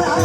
आ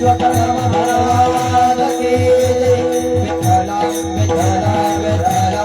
विश्वकर्मा महाराज की जय। विठ्ठला विठ्ठला विठ्ठला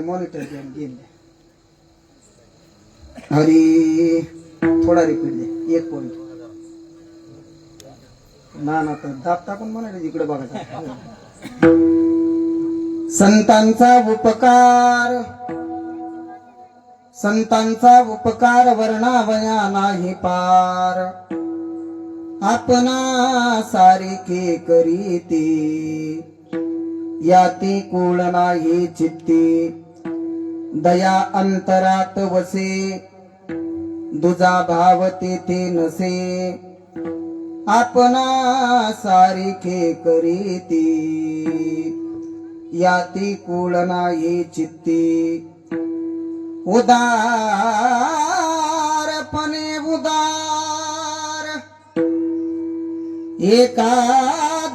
मॉनिटर गेम दे हरी थोडा रिपीट दे 1 पॉइंट ना ना तर दाब टाकून म्हणाले इकडे बघा संतांचा उपकार वर्णावया नाही पार आपणा सारिखे करीती याती कुळ नाही चित्ती दया अंतरात वसे दुजा भाव तेथे नसे आपणा सारिखे करीती याती कुळ नाही चित्ती उदारपणे उदार एका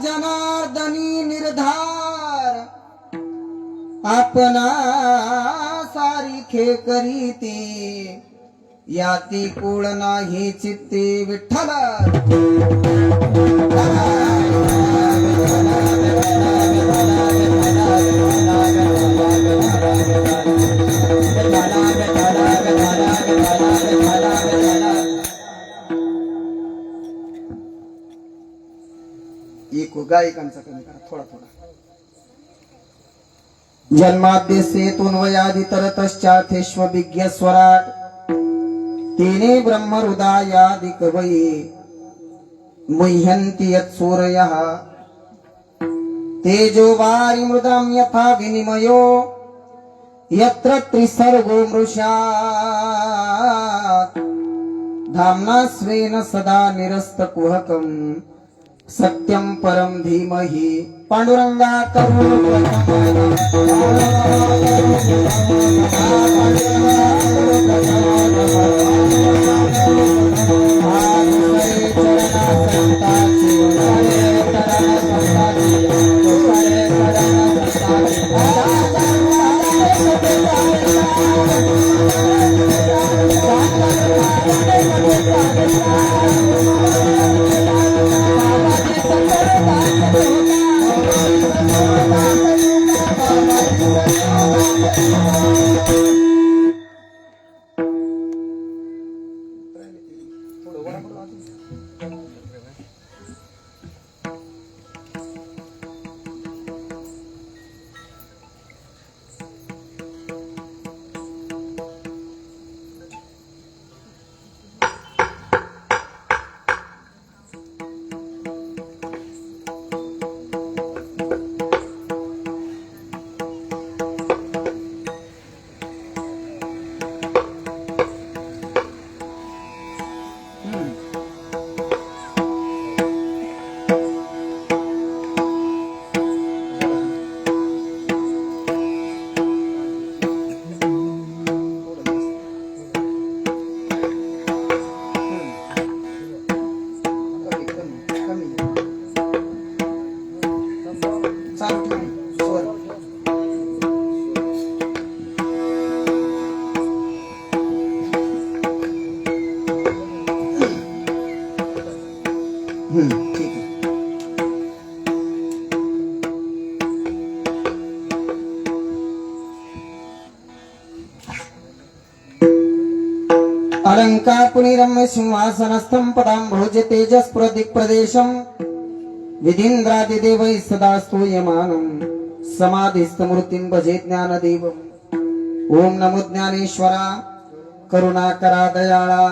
जनार्दनी निर्धार आपणा सारिखे करीती याती कुळ नाही चित्ते विठ्ठला एक गायकांचा कमी करा थोडा थोडा जन्माद्यसे तुन्वयादितरतश्चार्थेष्वभिज्ञ स्वराट तेने ब्रह्म हृदयादि कवये मुह्यन्ति यत्सूरयः तेजो वारि मृदां यथा विनिमयो यत्र त्रिसर्गो मृषात् धाम्ना स्वेन सदा निरस्तकुहकम् सत्यं परं धीमहि पांडुरंगा करुण अलङ्कापुनिरम्य सिंहासनस्थं पदां भोज तेजस्प्रदिक्प्रदेशम् विधीन्द्रादिदेवैः सदा स्तूयमानम् समाधिस्थमूर्तिं भजे ज्ञानदेवम् ओम नमो ज्ञानेश्वरा करुणाकरा दयाळा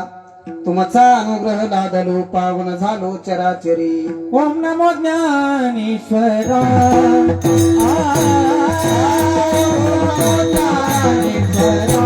तुमचा अनुग्रह लादलो पावन झालो चराचरी ओम नमो ज्ञानेश्वरा ज्ञानेश्वरा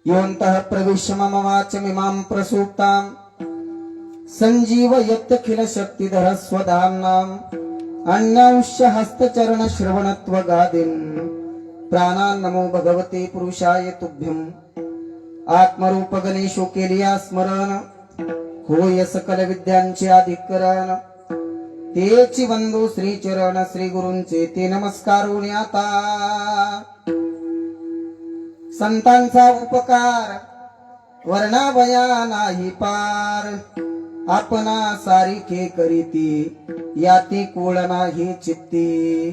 योऽन्तः प्रविश्य मम वाचमिमां प्रसूक्ताम् सञ्जीवयत्यखिल शक्तिधर स्वधाम्नाम् अन्यांश्च हस्तचरण श्रवणत्वगादिन् प्राणान् नमो भगवते पुरुषाय तुभ्यम् आत्मरूप गणेशो केलिया स्मरण होय सकल विद्यांचे अधिकरण तेची वंदो श्रीचरण श्री गुरूंचे ते नमस्कारून आता संतांचा उपकार वर्णावया नाही पार आपणा सारिखे करीती याती कोळ नाही चित्ती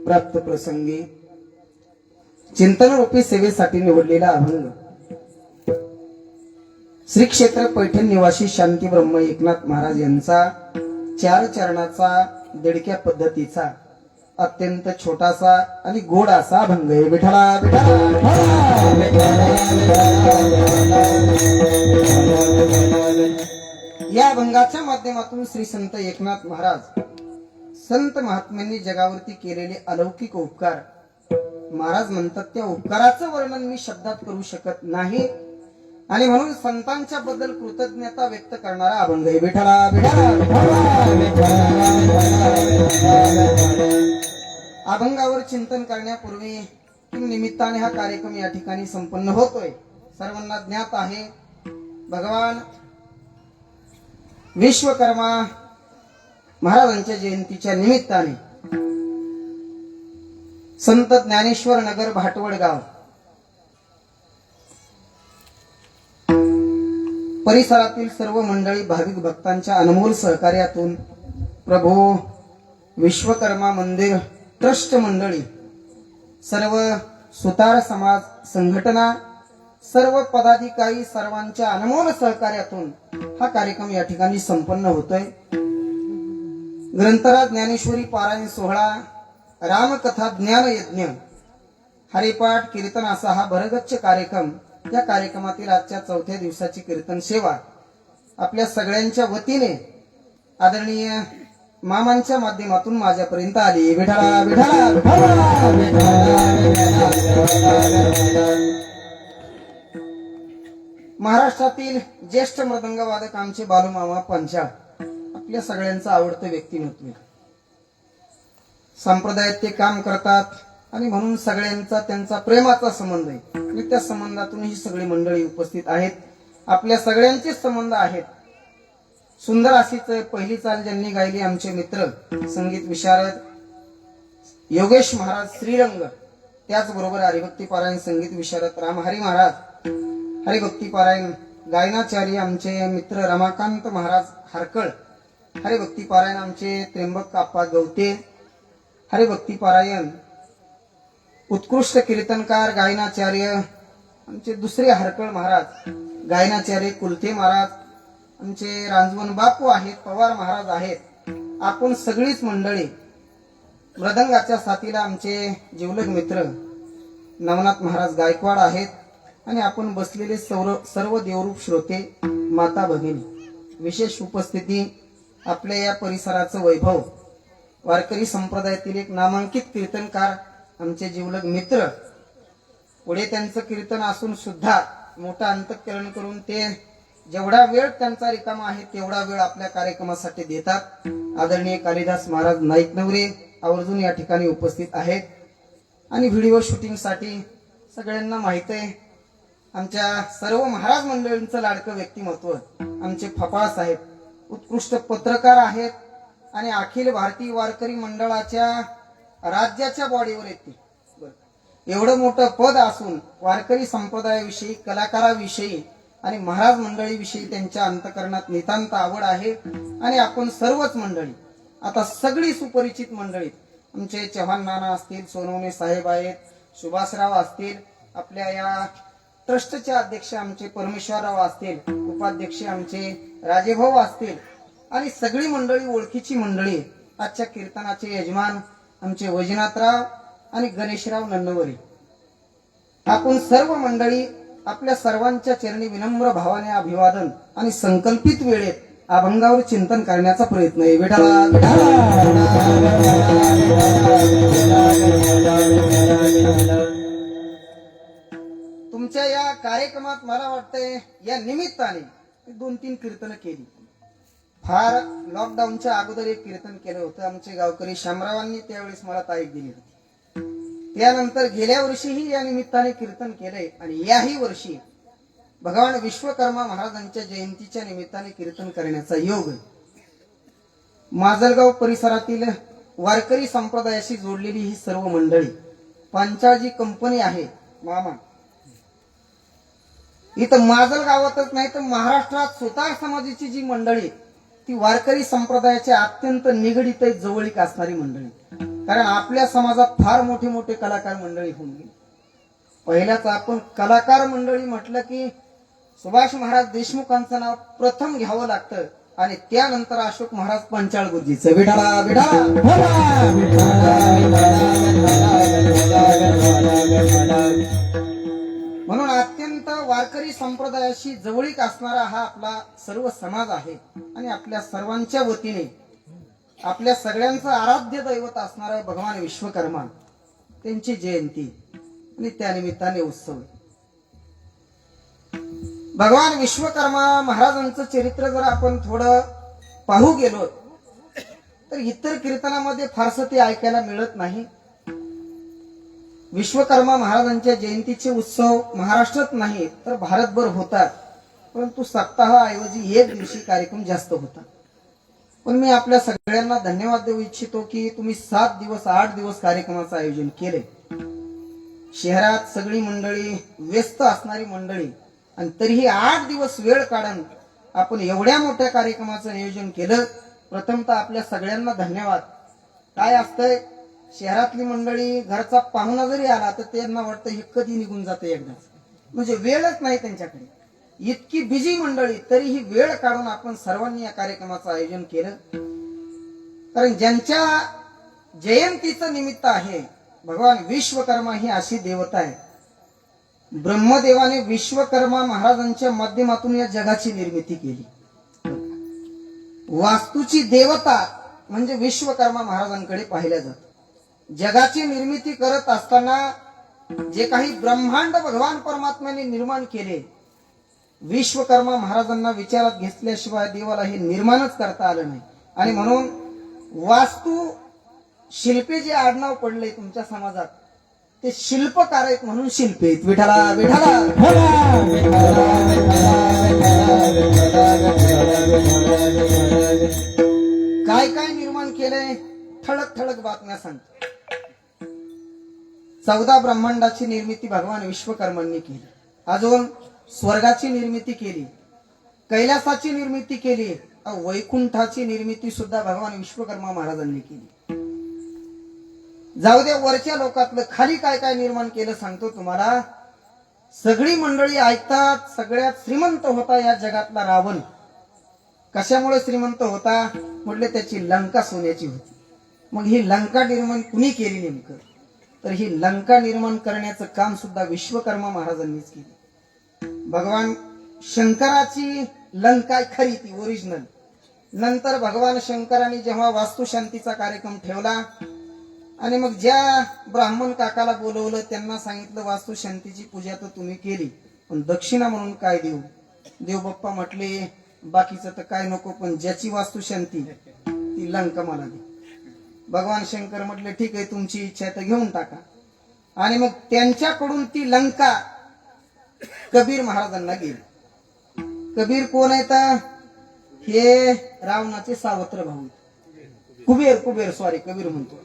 प्राप्त प्रसंगी चिंतन रूपी सेवेसाठी निवडलेला अभंग श्री क्षेत्र पैठण निवासी शांती ब्रह्म एकनाथ महाराज यांचा 4 चरणाचा दडक्या पद्धतीचा अत्यंत छोटासा आणि गोड असा अभंग आहे विठला या अभंगाच्या माध्यमातून श्री संत एकनाथ महाराज संत महात्म्यांनी जगावरती केलेले अलौकिक उपकार महाराज म्हणतात त्या उपकाराचं वर्णन मी शब्दात करू शकत नाही आणि म्हणून संतांच्या बद्दल कृतज्ञता व्यक्त करणारा अभंग आहे विठला अभंगावर चिंतन करण्यापूर्वी निमित्ताने हा कार्यक्रम या ठिकाणी संपन्न होतोय सर्वांना ज्ञात आहे भगवान विश्वकर्मा महाराजांच्या जयंतीच्या निमित्ताने संत ज्ञानेश्वर नगर भाटवड गाव परिसरातील सर्व मंडळी भाविक भक्तांच्या अनमोल सहकार्यातून प्रभू विश्वकर्मा मंदिर ट्रस्ट मंडळी सर्व सुतार समाज संघटना सर्व पदाधिकारी सर्वांच्या अनमोल सहकार्यातून हा कार्यक्रम या ठिकाणी संपन्न होतोय ग्रंथराज ज्ञानेश्वरी पारायण सोहळा रामकथा ज्ञान यज्ञ हरिपाठ कीर्तन असा हा भरगच्च कार्यक्रम या कार्यक्रमातील आजच्या 4थ्या दिवसाची कीर्तन सेवा आपल्या सगळ्यांच्या वतीने आदरणीय मामांच्या माध्यमातून माझ्यापर्यंत आली विठला महाराष्ट्रातील ज्येष्ठ मृदंगवादक आमचे बालूमामा पंचाळ आपल्या सगळ्यांचं आवडतं व्यक्तिमत्व संप्रदायात ते काम करतात आणि म्हणून सगळ्यांचा त्यांचा प्रेमाचा संबंध आहे आणि त्या संबंधातून ही सगळी मंडळी उपस्थित आहेत आपल्या सगळ्यांचे संबंध आहेत सुंदर अशीच पहिली चाल ज्यांनी गायली आमचे मित्र संगीत विशारद योगेश महाराज श्रीरंग त्याचबरोबर हरिभक्ती पारायण संगीत विशारद रामहरी महाराज हरिभक्ती पारायण गायनाचार्य आमचे मित्र रमाकांत महाराज हरकळ हरिभक्ती पारायण आमचे त्र्यंबक आप्पा गवते हरिभक्ती पारायण उत्कृष्ट कीर्तनकार गायनाचार्य आमचे दुसरे हरकळ महाराज गायनाचार्य कुलथे महाराज आमचे रांजवन बापू आहेत पवार महाराज आहेत आपण सगळीच मंडळी मृदंगाच्या साथीला आमचे जिवलग मित्र नवनाथ महाराज गायकवाड आहेत आणि आपण बसलेले सर्व देवरूप श्रोते माता भगिनी विशेष उपस्थिती, आपल्या या परिसराचं वैभव, वारकरी संप्रदायातील एक नामांकित कीर्तनकार, आमचे जीवलग मित्र, पुढे त्यांचं कीर्तन असून सुद्धा मोठं अंतःकरण करून ते जेवढा वेळ त्यांचा रिकामा आहे तेवढा वेळ आपल्या कार्यक्रमासाठी देतात. आदरणीय कालिदास महाराज नाईकनवरे आवर्जून या ठिकाणी उपस्थित आहेत. आणि व्हिडिओ शूटिंगसाठी सगळ्यांना माहित आहे, आमच्या सर्व महाराज मंडळींचं लाडकं व्यक्तिमत्व आमचे फपाळ साहेब उत्कृष्ट पत्रकार आहेत आणि अखिल भारतीय वारकरी मंडळाच्या राज्याच्या बॉडीवर येते. एवढं मोठं पद असून वारकरी संप्रदायाविषयी, कलाकाराविषयी आणि महाराज मंडळीविषयी त्यांच्या अंतःकरणात नितांत आवड आहे. आणि आपण सर्वच मंडळी, आता सगळी सुपरिचित मंडळी, आमचे चव्हाण नाना असतील, सोनवणे साहेब आहेत, सुभाषराव असतील, आपल्या या ट्रस्टचे अध्यक्ष आमचे परमेश्वरराव असतील, उपाध्यक्ष आमचे राजेभाऊ असतील आणि सगळी मंडळी ओळखीची मंडळी. आजच्या कीर्तनाचे यजमान आमचे वैजनाथराव आणि गणेशराव नन्नवरे. आपण सर्व मंडळी आपल्या सर्वांच्या चरणी विनम्र भावाने अभिवादन आणि संकल्पित वेळेत अभंगावर चिंतन करण्याचा प्रयत्न आहे. विठाला तुमच्या या कार्यक्रमात मला वाटतंय या निमित्ताने 2-3 कीर्तन केली. फार लॉकडाऊनच्या अगोदर एक कीर्तन केलं होतं आमचे गावकरी शामरावांनी, त्यावेळेस मला तारीख दिली होती. त्यानंतर गेल्या वर्षीही या निमित्ताने कीर्तन केलंय आणि याही वर्षी भगवान विश्वकर्मा महाराजांच्या जयंतीच्या निमित्ताने कीर्तन करण्याचा योग आहे. माजलगाव परिसरातील वारकरी संप्रदायाशी जोडलेली ही सर्व मंडळी, पांचाळजी कंपनी आहे मामा, इथं माजल गावातच नाही तर महाराष्ट्रात सुतार समाजाची जी मंडळी ती वारकरी संप्रदायाच्या अत्यंत निगडीत जवळीक असणारी मंडळी. कारण आपल्या समाजात फार मोठे मोठे कलाकार मंडळी होऊन गेले. पहिल्याच आपण कलाकार मंडळी म्हटलं की सुभाष महाराज देशमुखांचं नाव प्रथम घ्यावं लागतं आणि त्यानंतर अशोक महाराज पंचाळ गुरुजीचं. विठाला विठाला म्हणून अत्यंत वारकरी संप्रदायाशी जवळीक असणारा हा आपला सर्व समाज आहे. आणि आपल्या सर्वांच्या वतीने आपल्या सगळ्यांचं आराध्य दैवत असणारा भगवान विश्वकर्मा, त्यांची जयंती आणि त्यानिमित्ताने उत्सव. भगवान विश्वकर्मा महाराजांचं चरित्र जर आपण थोडं पाहू गेलो तर इतर कीर्तनामध्ये फारसं ते ऐकायला मिळत नाही. विश्वकर्मा महाराजांच्या जयंतीचे उत्सव महाराष्ट्रात नाही तर भारतभर होतात, परंतु सप्ताहाऐवजी एक दिवशी कार्यक्रम जास्त होता. पण मी आपल्या सगळ्यांना धन्यवाद देऊ इच्छितो की तुम्ही 7 दिवस 8 दिवस कार्यक्रमाचं आयोजन केले. शहरात सगळी मंडळी व्यस्त असणारी मंडळी आणि तरीही 8 दिवस वेळ काढून आपण एवढ्या मोठ्या कार्यक्रमाचं नियोजन केलं. प्रथमतः आपल्या सगळ्यांना धन्यवाद. काय असतंय, शहरातली मंडळी घरचा पाहुणा जरी आला तर त्यांना वाटतं हे कधी निघून जातं एकदाच, म्हणजे वेळच नाही त्यांच्याकडे. इतकी बिझी मंडळी तरीही वेळ काढून आपण सर्वांनी या कार्यक्रमाचं आयोजन केलं. कारण ज्यांच्या जयंतीचं निमित्त आहे, भगवान विश्वकर्मा ही अशी देवता आहे. ब्रह्मदेवाने विश्वकर्मा महाराजांच्या माध्यमातून या जगाची निर्मिती केली. वास्तूची देवता म्हणजे विश्वकर्मा महाराजांकडे पाहिल्या जात. जगाची निर्मिती करत असताना जे काही ब्रह्मांड भगवान परमात्म्याने निर्माण केले, विश्वकर्मा महाराजांना विचारात घेतल्याशिवाय देवाला हे निर्माणच करता आलं नाही. आणि म्हणून वास्तू शिल्पे जे आडनाव पडले तुमच्या समाजात, ते शिल्पकार आहेत म्हणून शिल्पे आहेत. विठाला विठाला काय काय निर्माण केलंय ठळक ठळक बातम्या सांगतो. 14 ब्रह्मांडाची निर्मिती भगवान विश्वकर्मांनी केली. अजून स्वर्गाची निर्मिती केली, कैलासाची निर्मिती केली, वैकुंठाची निर्मिती सुद्धा भगवान विश्वकर्मा महाराजांनी केली. जाऊ द्या वरच्या लोकातलं, खाली काय काय निर्माण केलं सांगतो तुम्हाला. सगळी मंडळी ऐकतात. सगळ्यात श्रीमंत होता या जगातला रावण. कशामुळे श्रीमंत होता म्हटले, त्याची लंका सोन्याची होती. मग ही लंका निर्माण कुणी केली नेमकं, तर ही लंका निर्माण करण्याचं काम सुद्धा विश्वकर्मा महाराजांनीच केलं. भगवान शंकराची लंका खरी ती ओरिजिनल. नंतर भगवान शंकरांनी जेव्हा वास्तुशांतीचा कार्यक्रम ठेवला आणि मग ज्या ब्राह्मण काकाला बोलवलं त्यांना सांगितलं वास्तुशांतीची पूजा तर तुम्ही केली पण दक्षिणा म्हणून काय देऊ. देव बाप्पा म्हटले बाकीचं तर काय नको पण ज्याची वास्तुशांती ती लंका मला दे. भगवान शंकर म्हटले ठीक आहे तुमची इच्छा आहे तर घेऊन टाका. आणि मग त्यांच्याकडून ती लंका कबीर महाराजांना गेली. कबीर कोण आहे तर हे रावणाचे सावत्र भाऊ. कुबेर सॉरी कबीर म्हणतो.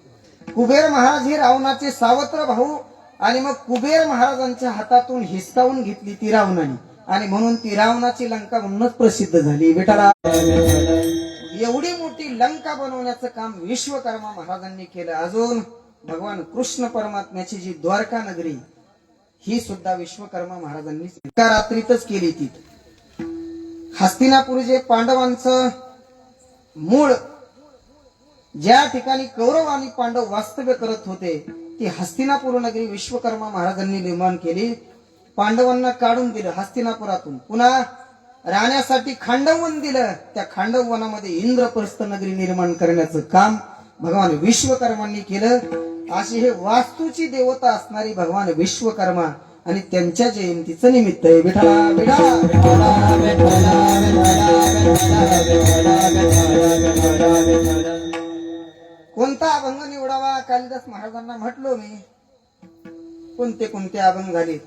कुबेर महाराज हे रावणाचे सावत्र भाऊ. आणि मग कुबेर महाराजांच्या हातातून हिसकावून घेतली ती रावणाने आणि म्हणून ती रावणाची लंका म्हणूनच प्रसिद्ध झाली. बेटाला एवढी मोठी लंका बनवण्याचं काम विश्वकर्मा महाराजांनी केलं. अजून भगवान कृष्ण परमात्म्याची जी द्वारका नगरी ही सुद्धा विश्वकर्मा महाराजांनी एका रात्रीतच केली. ती हस्तिनापूर जे पांडवांचं मूळ ज्या ठिकाणी कौरव आणि पांडव वास्तव्य करत होते ती हस्तिनापूर नगरी विश्वकर्मा महाराजांनी निर्माण केली. पांडवांना काढून दिलं हस्तिनापुरातून. पुन्हा राहण्यासाठी खांडववन दिलं. त्या खांडववनामध्ये इंद्रप्रस्थ नगरी निर्माण करण्याचं काम भगवान विश्वकर्मांनी केलं. अशी हे वास्तूची देवता असणारी भगवान विश्वकर्मा आणि त्यांच्या जयंतीचं निमित्त आहे. कोणता अभंग निवडावा कालिदास महाराजांना म्हटलो मी. कोणते कोणते अभंग झाले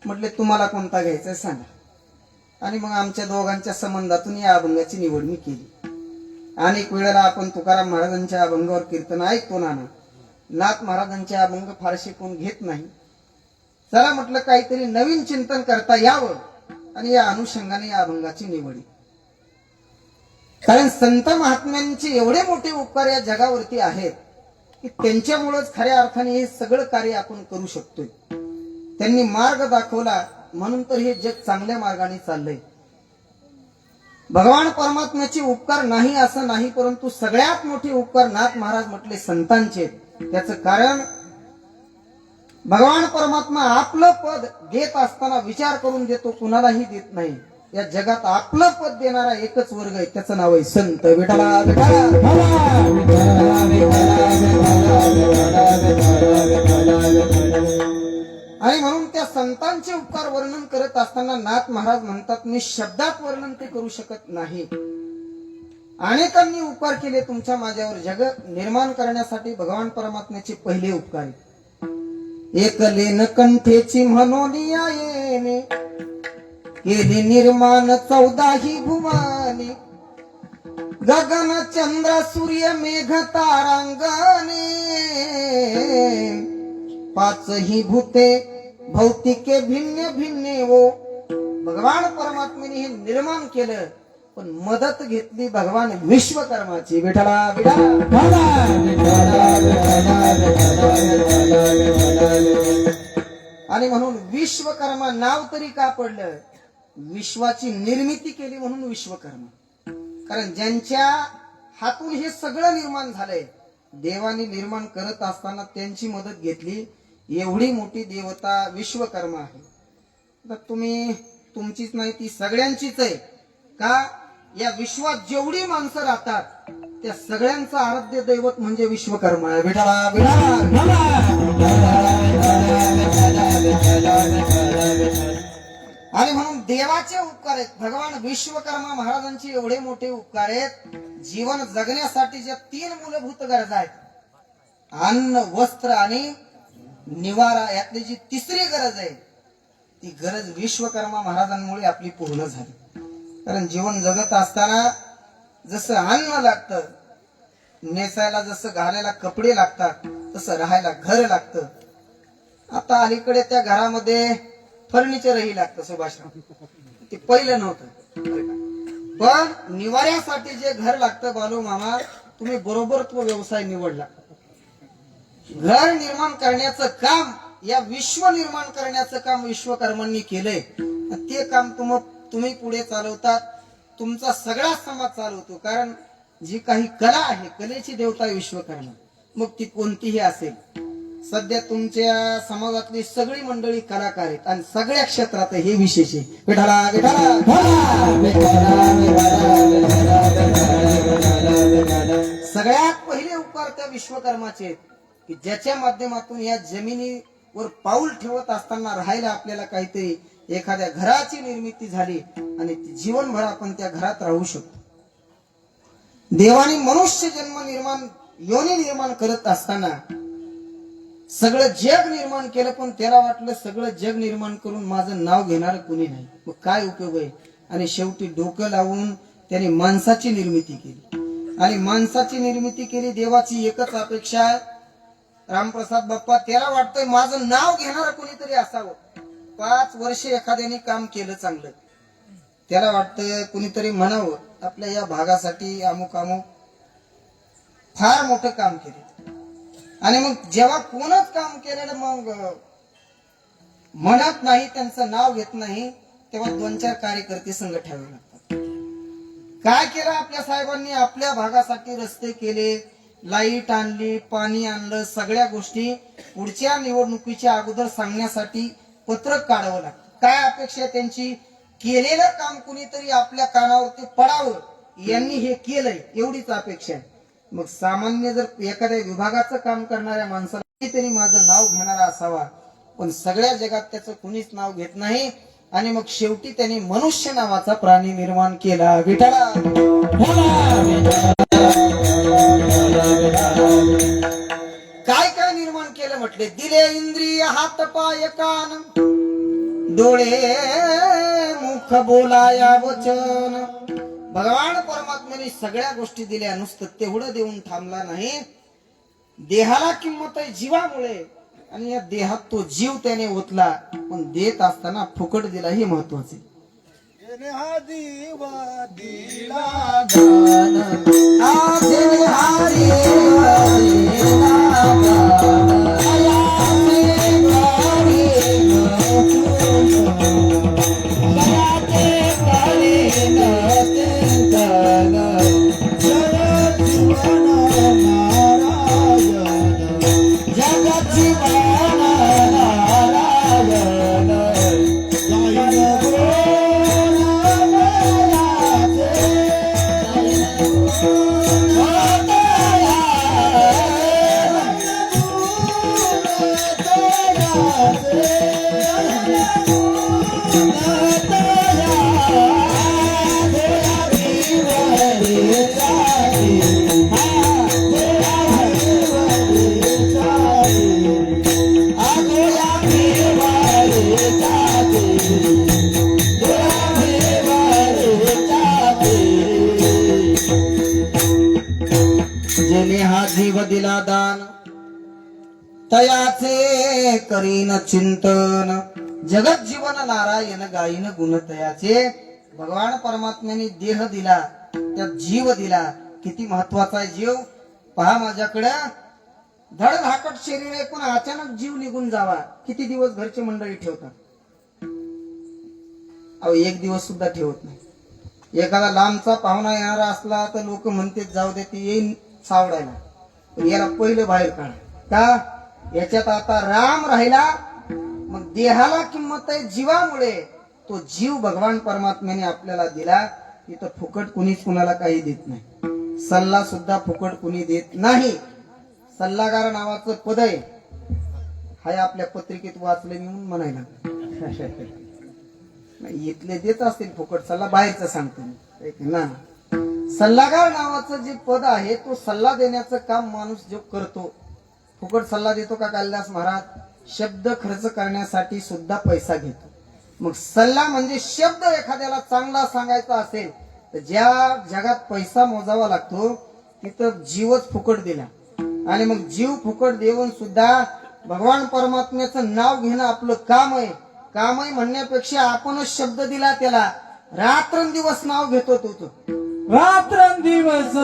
म्हटले तुम्हाला कोणता घ्यायचा सांगा. आणि मग आमच्या दोघांच्या संबंधातून या अभंगाची निवड मी केली. अनेक वेळेला आपण तुकाराम महाराजांच्या अभंगावर कीर्तन ऐकतो ना. नाथ महाराजांचे अभंग फारसे कोण घेत नाही. चला म्हटलं काहीतरी नवीन चिंतन करता यावं आणि या अनुषंगाने या अभंगाची निवडी. कारण संत महात्म्यांचे एवढे मोठे उपकार या जगावरती आहेत की त्यांच्यामुळेच खऱ्या अर्थाने हे सगळं कार्य आपण करू शकतोय. त्यांनी मार्ग दाखवला म्हणून तर हे जग चांगल्या मार्गाने चाललंय. भगवान परमात्म्याचे उपकार नाही असं नाही परंतु सगळ्यात मोठे उपकार नाथ महाराज म्हटले संतांचे. त्याचं कारण भगवान परमात्मा आपलं पद देत असताना विचार करून देतो कुणालाही देत नाही. या जगात आपलं पद देणारा एकच वर्ग आहे त्याचं नाव आहे संत. विठ्ठला आणि म्हणून त्या संतांचे उपकार वर्णन करत असताना नाथ महाराज म्हणतात मी शब्दात वर्णन ते करू शकत नाही. अनेकांनी उपकार केले तुमच्या माझ्यावर. जग निर्माण करण्यासाठी भगवान परमात्म्याचे पहिले उपकार आहेत. एकलेन कंठेची म्हणून येणे केली निर्माण 14 भुवानी गगन चंद्र सूर्य मेघ तारांगणे 5 भूते भौतिके भिन्न भिन्न वो. भगवान परमात्म्याने हे निर्माण केलं पण मदत घेतली भगवान विश्वकर्माची. विठ्ठला आणि म्हणून विश्वकर्मा नाव तरी का पडलं. विश्वाची निर्मिती केली म्हणून विश्वकर्मा. कारण ज्यांच्या हातून हे सगळं निर्माण झालंय देवाने निर्माण करत असताना त्यांची मदत घेतली. एवढी मोठी देवता विश्वकर्मा आहे. तर तुम्ही तुमचीच नाही ती सगळ्यांचीच आहे. का या विश्वात जेवढी माणसं राहतात त्या सगळ्यांचं आराध्य दैवत म्हणजे विश्वकर्मा आहे. आणि म्हणून देवाचे उपकार आहेत. भगवान विश्वकर्मा महाराजांचे एवढे मोठे उपकार आहेत. जीवन जगण्यासाठी ज्या 3 मूलभूत गरजा आहेत अन्न वस्त्र आणि निवारा यातली जी 3री गरज आहे ती गरज विश्वकर्मा महाराजांमुळे आपली पूर्ण झाली. कारण जीवन जगत असताना जसं अन्न लागतं नेसायला जसं घालायला कपडे लागतात तसं राहायला घर लागतं. आता अलीकडे त्या घरामध्ये फर्निचरही लागतं सुभाषराव. ते पहिलं नव्हतं. पण निवाऱ्यासाठी जे घर लागतं बालू मामा तुम्ही बरोबर तो व्यवसाय निवडला. घर निर्माण करण्याचं काम या विश्व निर्माण करण्याचं काम विश्वकर्मांनी केलंय. ते काम तुम्ही पुढे चालवतात. तुमचा सगळा समाज चालवतो. कारण जी काही कला आहे कलेची देवता विश्वकर्मा. मग ती कोणतीही असेल. सध्या तुमच्या समाजातली सगळी मंडळी कलाकार आहेत आणि सगळ्या क्षेत्रात हे विशेष आहे. विठ्ठला विठ्ठला विश्वकर्माचे आहेत की ज्याच्या माध्यमातून या जमिनीवर पाऊल ठेवत असताना राहायला आपल्याला काहीतरी एखाद्या घराची निर्मिती झाली आणि जीवनभर आपण त्या घरात राहू शकतो. देवाने मनुष्य जन्म निर्माण योनी निर्माण करत असताना सगळं जग निर्माण केलं, पण त्याला वाटलं सगळं जग निर्माण करून माझं नाव घेणार कुणी नाही, मग काय उपयोग आहे. आणि शेवटी डोकं लावून त्याने माणसाची निर्मिती केली आणि माणसाची निर्मिती केली. देवाची एकच अपेक्षा आहे, रामप्रसाद बाप्पा त्याला वाटतंय माझं नाव घेणार कोणीतरी असावं. 5 वर्ष एखाद्याने काम केलं चांगलं, त्याला वाटतं कुणीतरी म्हणावं आपल्या या भागासाठी अमुक अमुक फार मोठं काम केलं. आणि मग जेव्हा कोणच काम केलेलं मग म्हणत नाही, त्यांचं नाव घेत नाही, तेव्हा 2-4 कार्यकर्ते संघ ठेवावे लागतात. काय केलं आपल्या साहेबांनी? आपल्या भागासाठी रस्ते केले, लाईट आणली, पाणी आणलं, सगळ्या गोष्टी पुढच्या निवडणुकीच्या अगोदर सांगण्यासाठी पत्रक काढावं लागतं. काय अपेक्षा आहे त्यांची? केलेलं काम कुणीतरी आपल्या कानावरती पडावं, यांनी हे केलंय एवढीच अपेक्षा आहे. मग सामान्य जर एखाद्या विभागाचं काम करणाऱ्या माणसाला तरी माझं नाव घेणारा असावा, पण सगळ्या जगात त्याचं कुणीच नाव घेत नाही. आणि मग शेवटी त्याने मनुष्य नावाचा प्राणी निर्माण केला. विठ्ठला काय काय निर्माण केलं म्हटले? दिले इंद्रिय, हात पाय कान, डोळे मुख बोलाया वचन. भगवान परमात्म्याने सगळ्या गोष्टी दिल्या, नुसतं तेवढं देऊन थांबला नाही. देहाला किंमत आहे जीवामुळे, आणि या देहात तो जीव त्याने ओतला, पण देत असताना फुकट दिला, हे महत्वाचे. जेने हा जीव दिला दान, तयाचे करीन चिंतन. जगत जीवन नारायण गायीन गुण तयाचे. भगवान परमात्म्याने देह दिला, त्यात जीव दिला. किती महत्वाचा आहे जीव. पहा माझ्याकडं धडधाकट शरीर आहे, पण अचानक जीव निघून जावा, किती दिवस घरची मंडळी ठेवतात? अहो 1 दिवस सुद्धा ठेवत नाही. एखादा लांबचा पाहुणा येणारा असला तर लोक म्हणते जाऊ दे, ती येईन सावडायला, पण याला पहिलं बाहेर काढ. का? याच्यात आता राम राहिला. मग देहाला किंमत आहे जीवामुळे. तो जीव भगवान परमात्म्याने आपल्याला दिला. इथं फुकट कुणीच कुणाला काही देत नाही. सल्ला सुद्धा फुकट कुणी देत नाही. सल्लागार नावाचं पद आहे, हाय आपल्या पत्रिकेत वाचले म्हणून म्हणायला नाही. इथले देत असतील फुकट सल्ला, बाहेरचं सांगतो ना. सल्लागार नावाचं जे पद आहे, तो सल्ला देण्याचं काम माणूस जो करतो. फुकट सल्ला देतो का कालिदास महाराज? शब्द खर्च करण्यासाठी सुद्धा पैसा घेतो. मग सल्ला म्हणजे शब्द एखाद्याला चांगला सांगायचा असेल तर ज्या जगात पैसा मोजावा लागतो तिथं जीवच फुकट दिला. आणि मग जीव फुकट देऊन सुद्धा भगवान परमात्म्याचं नाव घेणं आपलं काम आहे. काम आहे म्हणण्यापेक्षा आपणच शब्द दिला त्याला. रात्रंदिवस नाव घेतो तो. रात्रंदिवस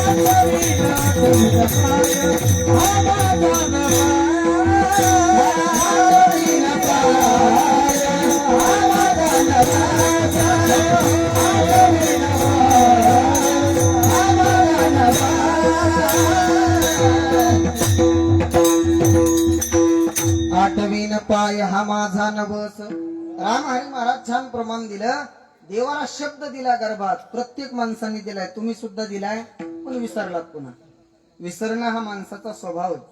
आठवीन पाय हा माझा नवस. राम हरी महाराज छान प्रमाण दिलं. देवाला शब्द दिला गर्भात, प्रत्येक माणसाने दिलाय, तुम्ही सुद्धा दिलाय, पण विसरलात पुन्हा. विसरणं हा माणसाचा स्वभाव आहे.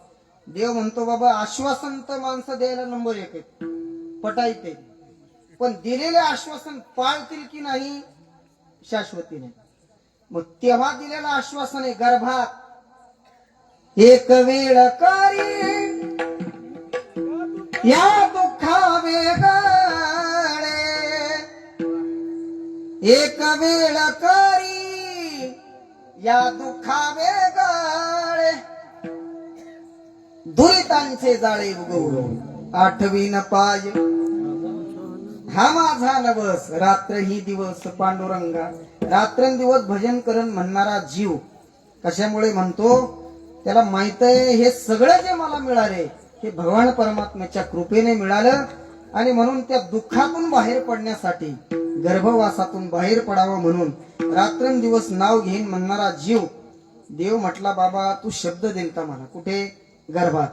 देव म्हणतो बाबा आश्वासन तर माणसं द्यायला नंबर 1 आहे, पटायते, पण दिलेले आश्वासन पाळतील की नाही शाश्वती नाही. मग तेव्हा दिलेलं आश्वासन आहे गर्भात एक वेळ करी या दुःखा वेगळे, एक वेळ करी या दुःखा वेगळे, दुरितांचे जाळे उगवून. आठवीन पाय हा माझा नवस. रात्र ही दिवस पांडुरंगा, रात्रंदिवस भजन करण म्हणणारा जीव कशामुळे म्हणतो, त्याला माहित आहे हे सगळं जे मला मिळाले हे भगवान परमात्म्याच्या कृपेने मिळालं, आणि म्हणून त्या दुःखातून बाहेर पडण्यासाठी, गर्भवासातून बाहेर पडावं म्हणून रात्रंदिवस नाव घेईन म्हणणारा जीव. देव म्हटला बाबा तू शब्द दिलता मला, कुठे गर्भात.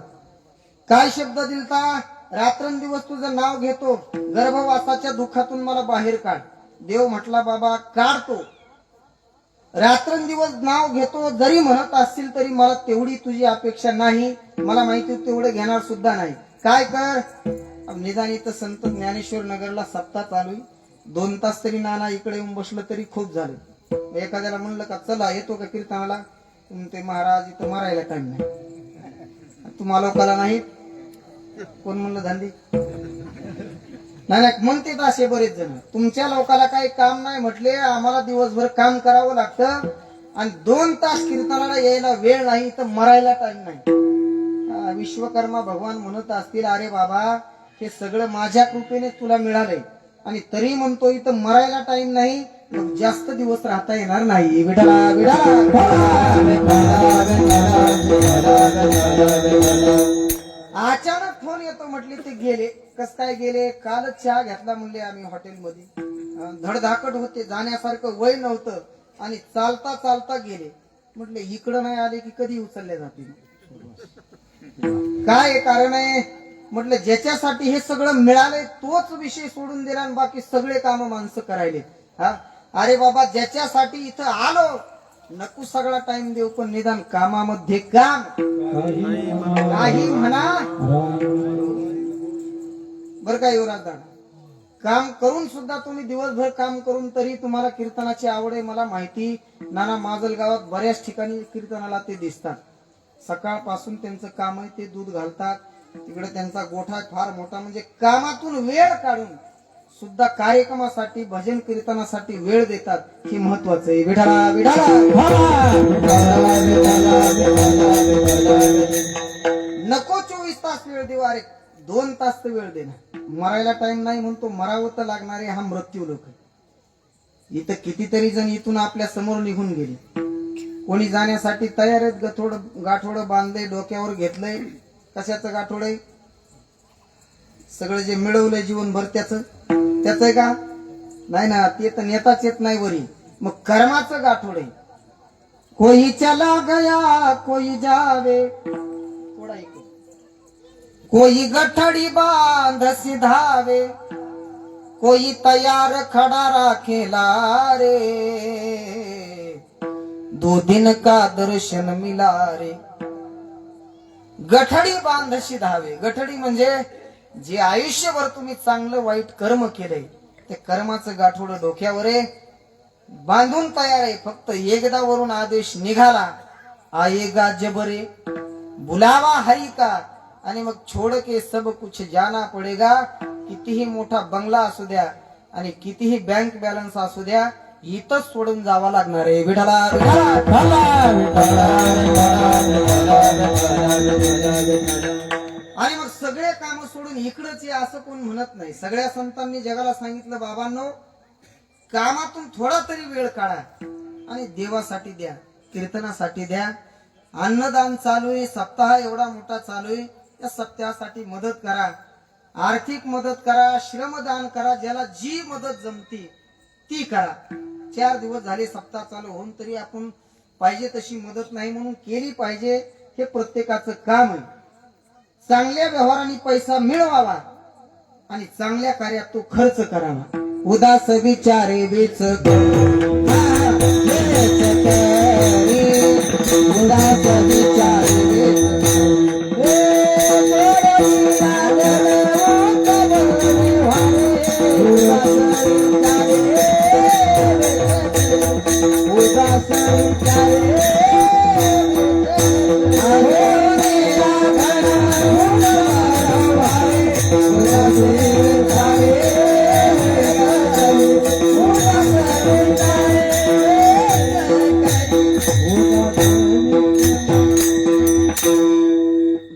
काय शब्द दिलता? रात्रंदिवस तुझं नाव घेतो, गर्भवासाच्या दुःखातून मला बाहेर काढ. देव म्हटला बाबा काढतो, रात्रंदिवस नाव घेतो, जरी म्हणत असतील तरी मला तेवढी तुझी अपेक्षा नाही, मला माहिती तेवढं घेणार सुद्धा नाही. काय कर, निदान इथं संत ज्ञानेश्वर नगरला सप्ताह चालू आहे, 2 तास तरी नाना इकडे येऊन बसलं तरी खूप झालं. एखाद्याला म्हणलं का चला येतो का कीर्तनाला, ते महाराज इथं मरायला टाइम नाही, तुम्हाला लोकाला नाही, कोण म्हणलं धंदी नाही म्हणते असे बरेच जण. तुमच्या लोकाला काही काम नाही म्हटले, आम्हाला दिवसभर काम करावं लागतं आणि 2 तास कीर्तनाला यायला वेळ नाही तर मरायला टाइम नाही. विश्वकर्मा भगवान म्हणत असतील अरे बाबा हे सगळं माझ्या कृपेने तुला मिळालंय आणि तरी म्हणतो इथं मरायला टाइम नाही, मग जास्त दिवस राहता येणार नाही. विठाला अचानक फोन येतो म्हटले ते गेले. कस काय गेले? कालच चहा घेतला म्हणले आम्ही हॉटेलमध्ये, धडधाकट होते, जाण्यासारखं वय नव्हतं आणि चालता चालता गेले. म्हटले इकडं नाही आले की कधी उचलले जातील, काय कारण आहे? म्हटलं ज्याच्यासाठी हे सगळं मिळालंय तोच विषय सोडून दिला आणि बाकी सगळे काम माणसं करायले. हा अरे बाबा ज्याच्यासाठी इथं आलो नको सगळा टाइम देऊ, पण निदान कामामध्ये काम काही म्हणा बर का युवराज दादा. काम करून सुद्धा तुम्ही दिवसभर काम करून तरी तुम्हाला कीर्तनाची आवड आहे मला माहिती. नाना माजल गावात बऱ्याच ठिकाणी कीर्तनाला ते दिसतात. सकाळपासून त्यांचं काम आहे, ते दूध घालतात, तिकडे त्यांचा गोठा फार मोठा, म्हणजे कामातून वेळ काढून सुद्धा कार्यक्रमासाठी भजन कीर्तनासाठी वेळ देतात, हे महत्वाचं आहे. विठाला विठाला नको 24 तास वेळ देऊ, अरे 2 तास तर वेळ दे ना. मरायला टाइम नाही म्हणतो, मरावं तर लागणारे हा मृत्यू लोक. इथं कितीतरी जण इथून आपल्या समोर निघून गेले, कोणी जाण्यासाठी तयार आहेत, गाठोडं बांधले, डोक्यावर घेतलंय. कशाचं गाठोड आहे? सगळं जे मिळवलंय जीवनभर त्याच आहे का? नाही ना, ते तर नेताच येत नाही वरी. मग कर्माचं गाठोड आहे. कोई चला गया कोई जावे, थोडा ऐकू, कोई गठड़ी बांध सिधावे, कोई तैयार खड़ा राखेला रे, 2 दिन का दर्शन मिला रे. गठडी बांध सिधावे, गठडी म्हणजे जे आयुष्यभर तुम्ही चांगलं वाईट कर्म केलंय ते कर्माचं गाठोडं डोक्यावर आहे, बांधून तयार आहे. फक्त एकदा वरून आदेश निघाला, आएगा जबरे बुलावा हरी का, आणि मग छोड़ के सब कुछ जाना पडेगा. कितीही मोठा बंगला असू द्या आणि कितीही बँक बॅलन्स असू द्या, इथंच सोडून जावं लागणार आहे. विठाला आणि मग सगळे काम सोडून इकडंच ये असं कोण म्हणत नाही. सगळ्या संतांनी जगाला सांगितलं बाबांनो, कामातून थोडा तरी वेळ काढा आणि देवासाठी द्या. कीर्तनासाठी द्या. अन्नदान चालू आहे, सप्ताह एवढा मोठा चालू आहे. या सप्ताहासाठी मदत करा, आर्थिक मदत करा, श्रमदान करा, ज्याला जी मदत जमती ती करा. 4 दिवस झाले सप्ताह चालू होऊन तरी आपण पाहिजे तशी मदत नाही म्हणून केली पाहिजे. हे प्रत्येकाचं काम आहे. चांगल्या व्यवहाराने पैसा मिळवावा आणि चांगल्या कार्यात तो खर्च करावा. उदास विचारे वेच करू, उदास विचारे वेच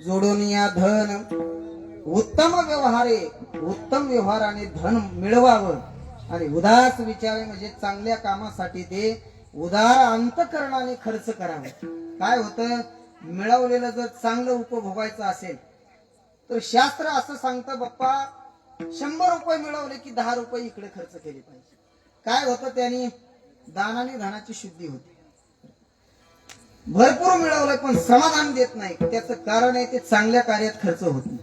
जोडून या धन उत्तम व्यवहारे, उत्तम व्यवहाराने धन मिळवावं आणि उदास विचारे म्हणजे चांगल्या कामासाठी ते उदार अंतकरणाने खर्च करावे. काय होतं, मिळवलेलं जर चांगलं उपभोगायचं असेल तर शास्त्र असं सांगतं, बाप्पा 100 रुपये मिळवले की 10 रुपये इकडे खर्च केले पाहिजे. काय होतं, त्यांनी दानाने धनाची शुद्धी होते. भरपूर मिळवलंय पण समाधान देत नाही, त्याचं कारण आहे ते चांगल्या कार्यात खर्च होत नाही.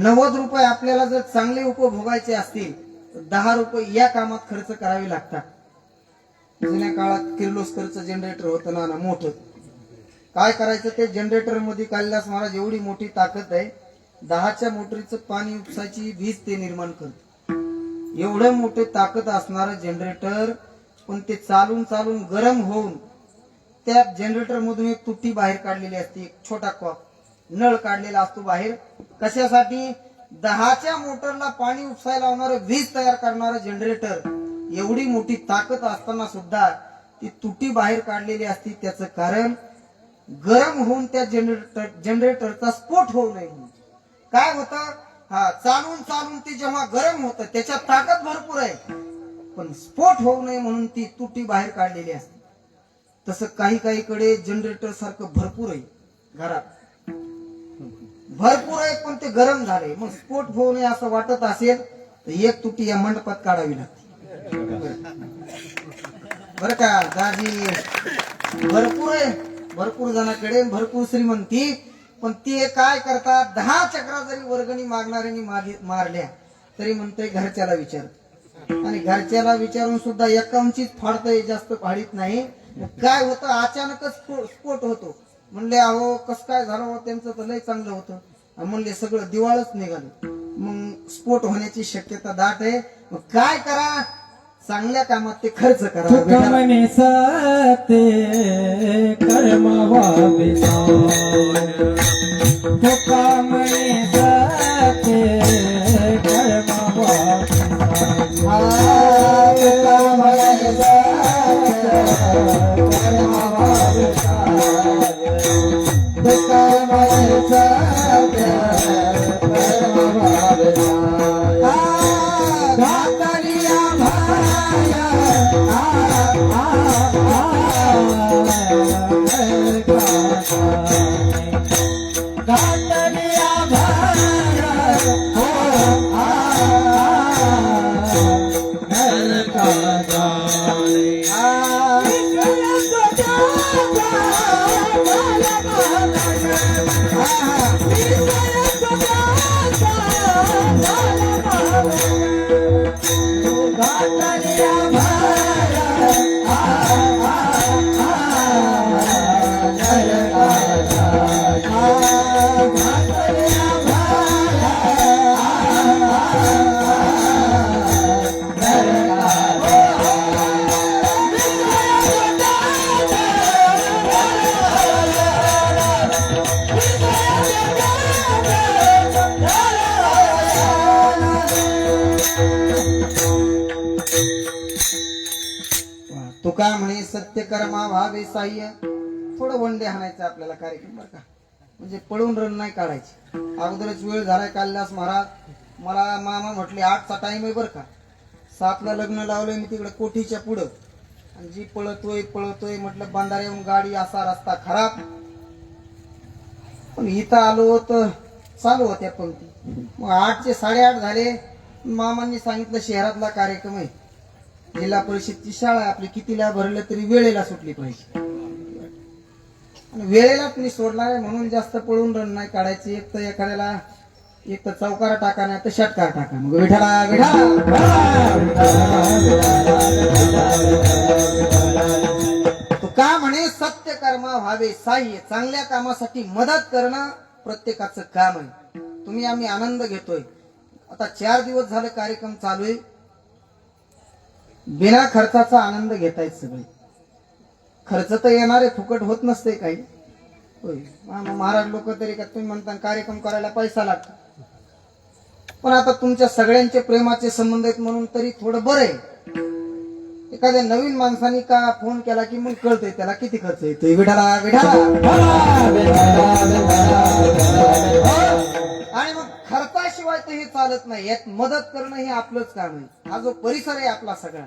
90 रुपये आपल्याला जर चांगले उपभोगायचे असतील तर 10 रुपये या कामात खर्च करावे लागतात. जुन्या काळात किर्लोस्करचं जनरेटर होतं ना मोठं. काय करायचं, ते जनरेटर मध्ये कैलास महाराज एवढी मोठी ताकद आहे, 10च्या मोटरीचं पाणी उपसायची वीज ते निर्माण करत. एवढं मोठे ताकद असणारं जनरेटर, पण ते चालून चालून गरम होऊन त्या जनरेटर मधून एक तुटी बाहेर काढलेली असते, एक छोटा कॉक नळ काढलेला असतो बाहेर. कशासाठी, 10च्या मोटरला पाणी उपसायला लावणारं वीज तयार करणारं जनरेटर. एवढी मोठी ताकद असताना सुद्धा ती तुटी बाहेर काढलेली असती. त्याचं कारण गरम होऊन त्या जनरेटरचा स्फोट होऊ नये म्हणून. काय होतं, चालून चालून ती जेव्हा गरम होतं त्याच्यात ताकद भरपूर आहे, पण स्फोट होऊ नये म्हणून ती तुटी बाहेर काढलेली असते. तसं काही काही कडे जनरेटर सारखं भरपूर आहे, घरात भरपूर आहे, पण ते गरम झाले. मग स्फोट होऊ नये असं वाटत असेल तर एक तुटी या मंडपात काढावी लागते. बर का दाजी, भरपूर आहे, भरपूर जणांकडे भरपूर श्रीमंती, पण ते काय करतात, 10 चक्रा जरी वर्गणी मागणाऱ्यांनी मारल्या तरी म्हणतोय घरच्याला विचार, आणि घरच्याला विचारून सुद्धा एकांचीच फाडतंय, जास्त फाडीत नाही. काय होतं, अचानकच स्फोट होतो. म्हणले अहो कस काय झालं हो, त्यांचं तर लय चांगलं होतं. म्हणले सगळं दिवाळच निघालं. मग स्फोट होण्याची शक्यता दाट आहे. मग काय करा, चांगल्या कामात ते खर्च करा. म्हणे सत्य कर्म व्हावे, तुका म्हणे सत्य कर्म व्हावे, तुका म्हणे सत्य कर्मा व्हावे साह्य. थोडं वंडे हाणायचं आपल्याला कार्यक्रम बरं का, म्हणजे पळून रन नाही काढायची. अगोदरच वेळ झालाय. कैलास महाराज मला मामा म्हटले 8चा टाइम आहे बरं का, 7ला लग्न लावलंय मी तिकडे कोठीच्या पुढं, आणि जी पळतोय पळतोय म्हटलं बंधारे येऊन गाडी असा रस्ता खराब. पण इथं आलो तर चालू होत्या पंक्ती. मग 8चे 8:30 झाले. मामांनी सांगितलं शहरातला कार्यक्रम आहे, जिल्हा परिषदची शाळा आहे आपली, कितीला भरलं तरी वेळेला सुटली पाहिजे. आणि वेळेलाच मी सोडणार आहे म्हणून जास्त पळून रन नाही काढायची. एक तर एखाद्याला एक तर चौकारा टाका नाही तर षटकार टाका. मग विठाला तो का म्हणे सत्य कर्मा व्हावे साह्य. चांगल्या कामासाठी मदत करणं प्रत्येकाचं काम आहे. तुम्ही आम्ही आनंद घेतोय. आता 4 दिवस झाले कार्यक्रम चालू आहे. बिना खर्चाचा आनंद घेतायत सगळे. खर्च तर येणारे फुकट होत नसते काही. होय महाराज लोक तरी का तुम्ही म्हणता कार्यक्रम करायला पैसा लागतो. पण आता तुमच्या सगळ्यांचे प्रेमाचे संबंध आहेत म्हणून तरी थोडं बरं आहे. एखाद्या नवीन माणसाने का फोन केला की मग कळतंय त्याला किती खर्च येतोय. विठाला आणि मग खर्चाशिवाय तर हे चालत नाही. यात मदत करणं हे आपलंच काम आहे. हा जो परिसर आहे आपला सगळा,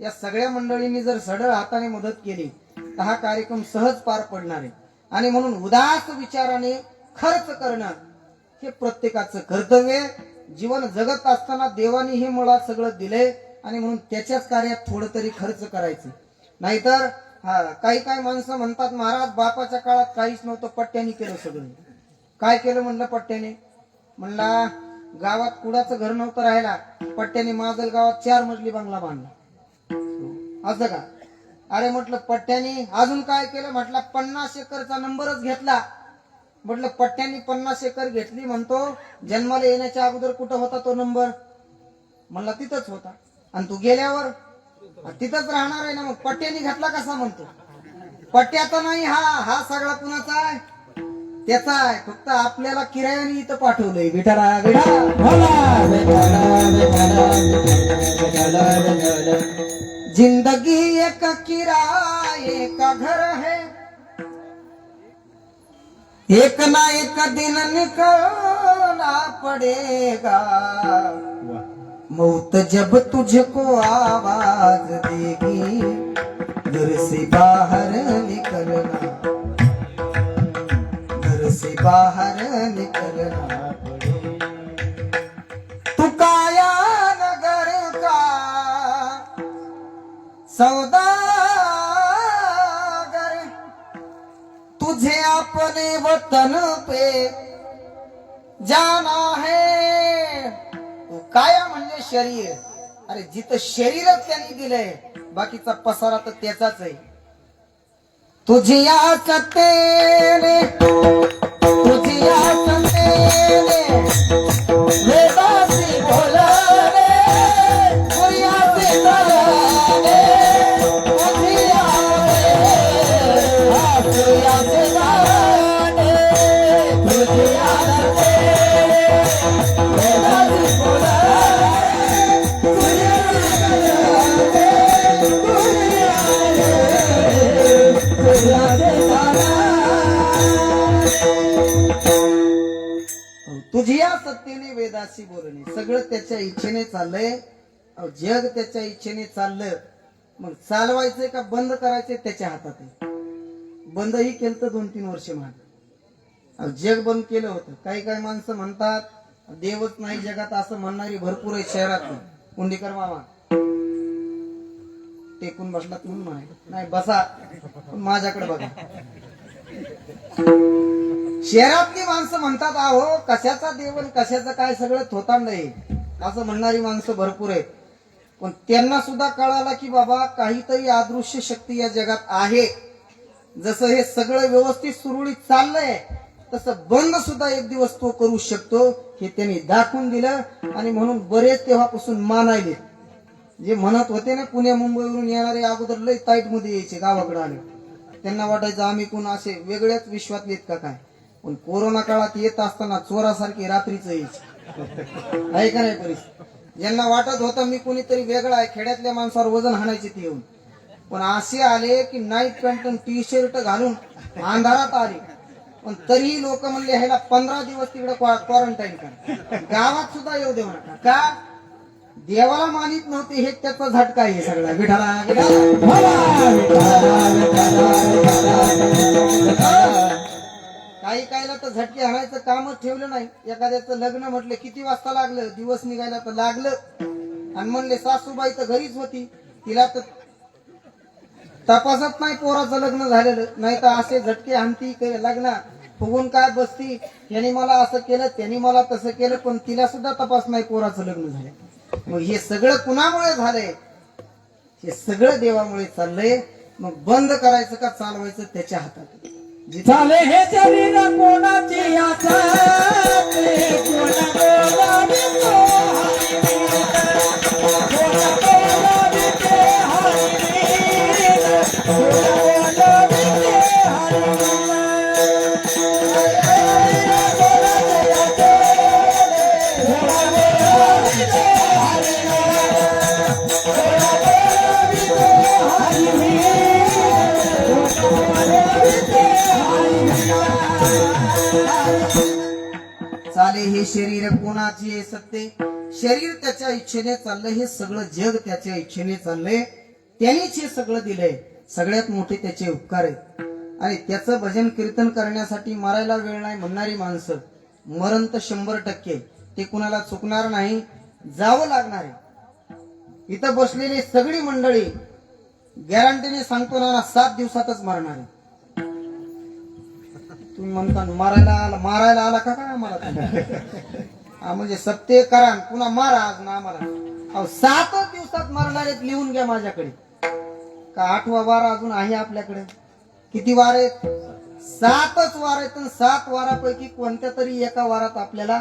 या सगळ्या मंडळींनी जर सढळ हाताने मदत केली तर हा कार्यक्रम सहज पार पडणार आहे. आणि म्हणून उदास विचाराने खर्च करणं हे प्रत्येकाचं कर्तव्य. जीवन जगत असताना देवाने हे मला सगळं दिलंय आणि म्हणून त्याच्याच कार्यात थोडं तरी खर्च करायचं. नाहीतर काही माणसं म्हणतात महाराज बापाच्या काळात काहीच नव्हतं, पट्ट्याने केलं सगळं. काय केलं म्हणलं पट्ट्याने? म्हणला गावात कुडाचं घर नव्हतं राहायला, पट्ट्याने माजल गावात 4 मजली बंगला बांधला. असं का? अरे म्हटलं पट्ट्याने अजून काय केलं? म्हटलं 50 एकरचा नंबरच घेतला. म्हटलं पट्ट्याने 50 एकर घेतली म्हणतो. जन्माला येण्याच्या अगोदर कुठं होता तो नंबर? म्हणला तिथंच होता. आणि तू गेल्यावर तिथंच राहणार आहे ना, मग पट्ट्याने घेतला कसा म्हणतो? पट्ट्याचा नाही, हा सगळा कुणाचा आहे? त्याचा आहे. फक्त आपल्याला किरायाने इथं पाठवलंय. विठाला जिंदगी एक किराए का घर है, एक ना एक दिन निकलना पड़ेगा. मौत जब तुझको आवाज देगी, घर से बाहर निकलना, घर से बाहर निकलना पड़ेगा. तू काया नगर का सौदागर, तुझे अपने वतन पे जाना है. तू काया म्हणजे शरीर. अरे जिथं शरीरच त्यांनी दिलंय, बाकीचा पसारा तर त्याचाच आहे. तुझी आसतेने तुझी आसतेने वेदासी बोलले, पुर्यासी बोलले, तुझी आसतेने तुझी आसतेने वेदासी बोलले. तुझी या सत्तेने वेदाशी बोलणे. सगळं त्याच्या इच्छेने चाललंय. जग त्याच्या इच्छेने चाललं. मग चालवायचंय का बंद करायचंय त्याच्या हातात आहे. बंदही केलं तर 2-3 वर्ष मागे जग बंद केलं होतं. काही माणसं म्हणतात देवच नाही जगात, असं म्हणणारी भरपूर आहे शहरात. कुंडीकर मामा टेकून बसला तुम्ही म्हणाय नाही बसा, पण माझ्याकडे बघा. शहरातली माणसं म्हणतात आहो कशाचा देवन कशाचं काय सगळं थोतांड आहे, असं म्हणणारी माणसं भरपूर आहेत. पण त्यांना सुद्धा कळालं की बाबा काहीतरी अदृश्य शक्ती या जगात आहे. जसं हे सगळं व्यवस्थित सुरळीत चाललंय तसं बंद सुद्धा एक दिवस तो करू शकतो, हे त्यांनी दाखवून दिलं. आणि म्हणून बरेच तेव्हापासून मानायले. जे म्हणत होते ना पुणे मुंबईवरून येणारे अगोदर लय ताईट मध्ये यायचे गावाकडे आले, त्यांना वाटायचं आम्ही कोण असे वेगळ्याच विश्वातलेत का काय. पण कोरोना काळात येत असताना चोरासारखी रात्रीच यायची आहे का नाही परिस्थिती. ज्यांना वाटत होतं मी कोणीतरी वेगळा आहे, खेड्यातल्या माणसावर वजन हाणायचे ते येऊन, पण असे आले की नाईट पॅन्ट टी शर्ट घालून अंधारात आले. पण तरीही लोक म्हणले ह्याला 15 दिवस तिकडे क्वारंटाईन करा, गावात सुद्धा येऊ देऊ नका. का? देवाला मानित नव्हते हे त्याचा झटका आहे सगळा. विठाला विठाला. भला विठाला विठाला. काही काहीला तर झटके आणायचं कामच ठेवलं नाही. एखाद्याचं लग्न म्हटलं किती वाजता लागलं, दिवस निघायला तर लागलं. आणि म्हणले सासूबाई तर घरीच होती, तिला तर तपासत नाही पोराचं लग्न झालेलं. नाही तर असे झटके आणती लग्न फुगून काय बसती, यांनी मला असं केलं त्यांनी मला तसं केलं, पण तिला सुद्धा तपास नाही पोराचं लग्न झालं. मग हे सगळं कुणामुळे झालंय? हे सगळं देवामुळे चाललंय. मग बंद करायचं का चालवायचं त्याच्या हातात. चाले हे शरीर कोणाची आशा ते कोणा बोलावितो हरिवीर. कोणा बोलाविते हरिवीर. कोणा बोलाविते हरिवीर. चाले हे शरीर कोणाचे आहे सत्य? शरीर त्याच्या इच्छेने चाललंय, हे सगळं जग त्याच्या इच्छेने चाललंय. त्यांनीच हे सगळं दिलंय. सगळ्यात मोठे त्याचे उपकार आहेत. आणि त्याचं भजन कीर्तन करण्यासाठी मरायला वेळ नाही म्हणणारी माणसं मरण तर 100% ते कुणाला चुकणार नाही, जावं लागणार आहे. इथं बसलेली सगळी मंडळी गॅरंटीने सांगतो ना 7 दिवसातच मरणार आहे. तुम्ही म्हणता मारायला आला का काय आम्हाला? म्हणजे सत्य करा पुन्हा मारा आज ना आम्हाला. 7 दिवसात मरणार आहेत, लिहून घ्या माझ्याकडे. का 8वा वार अजून आहे आपल्याकडे? किती वार आहेत? 7च वार आहेत. 7 वारापैकी कोणत्या तरी एका वारात आपल्याला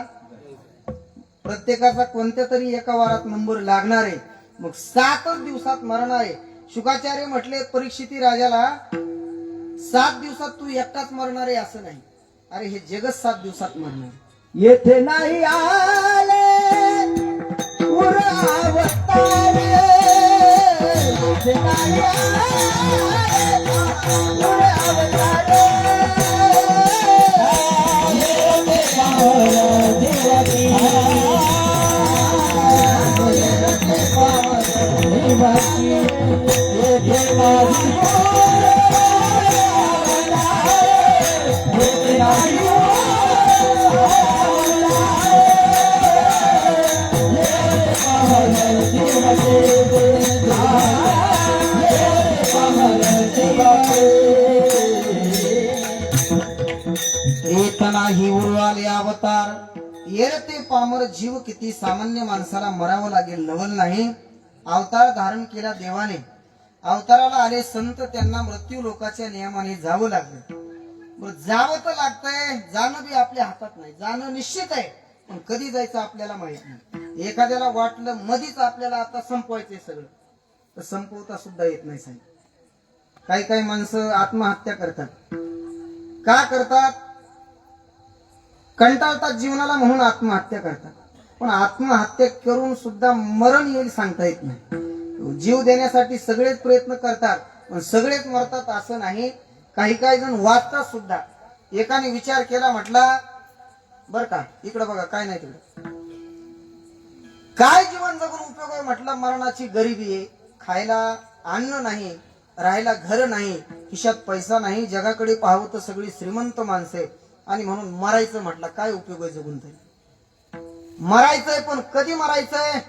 प्रत्येकाचा कोणत्या तरी एका वारात नंबर लागणार आहे. मग 7च दिवसात मरणार आहे. शुकाचार्य म्हटले परीक्षिती राजाला 7 दिवसात तू एकटाच मरणार आहे असं नाही. अरे हे जगच 7 दिवसात मरणार. येथे नाही आले पुरावतारे. येथे नाही आले पुरावतारे. येथे पावलं देवाची. येथे पावलं देवाची. येथे माझी नाही उरवाले अवतार. येरते पामर जीव किती सामान्य माणसाला मरावं लागेल नवल नाही. अवतार धारण केला देवाने. अवताराला आले संत, त्यांना मृत्यू लोकाच्या नियमाने जावं लागलं. जावं तर लागतंय, जाणं बी आपल्या हातात नाही. जाणं निश्चित आहे, पण कधी जायचं आपल्याला माहित नाही. एखाद्याला वाटलं मधीच आपल्याला आता संपवायचंय सगळं, तर संपवता सुद्धा येत नाही साहेब. काही काही माणसं आत्महत्या करतात. का करतात? कंटाळतात जीवनाला म्हणून आत्महत्या करतात. पण आत्महत्या करून सुद्धा मरण येईल सांगता येत नाही. जीव देण्यासाठी सगळेच प्रयत्न करतात, पण सगळेच मरतात असं नाही. काही काही जण वाचतात सुद्धा. एकाने विचार केला, म्हटला बर का इकडे बघा, काय नाही तिकडे, काय जीवन जगून उपयोग आहे? म्हटलं मरणाची गरिबी आहे, खायला अन्न नाही, राहायला घर नाही, खिशात पैसा नाही, जगाकडे पाहावं तर सगळी श्रीमंत माणसे, आणि म्हणून मरायचं. म्हटलं काय उपयोग आहे जगून तरी? मरायचंय, पण कधी मरायचंय?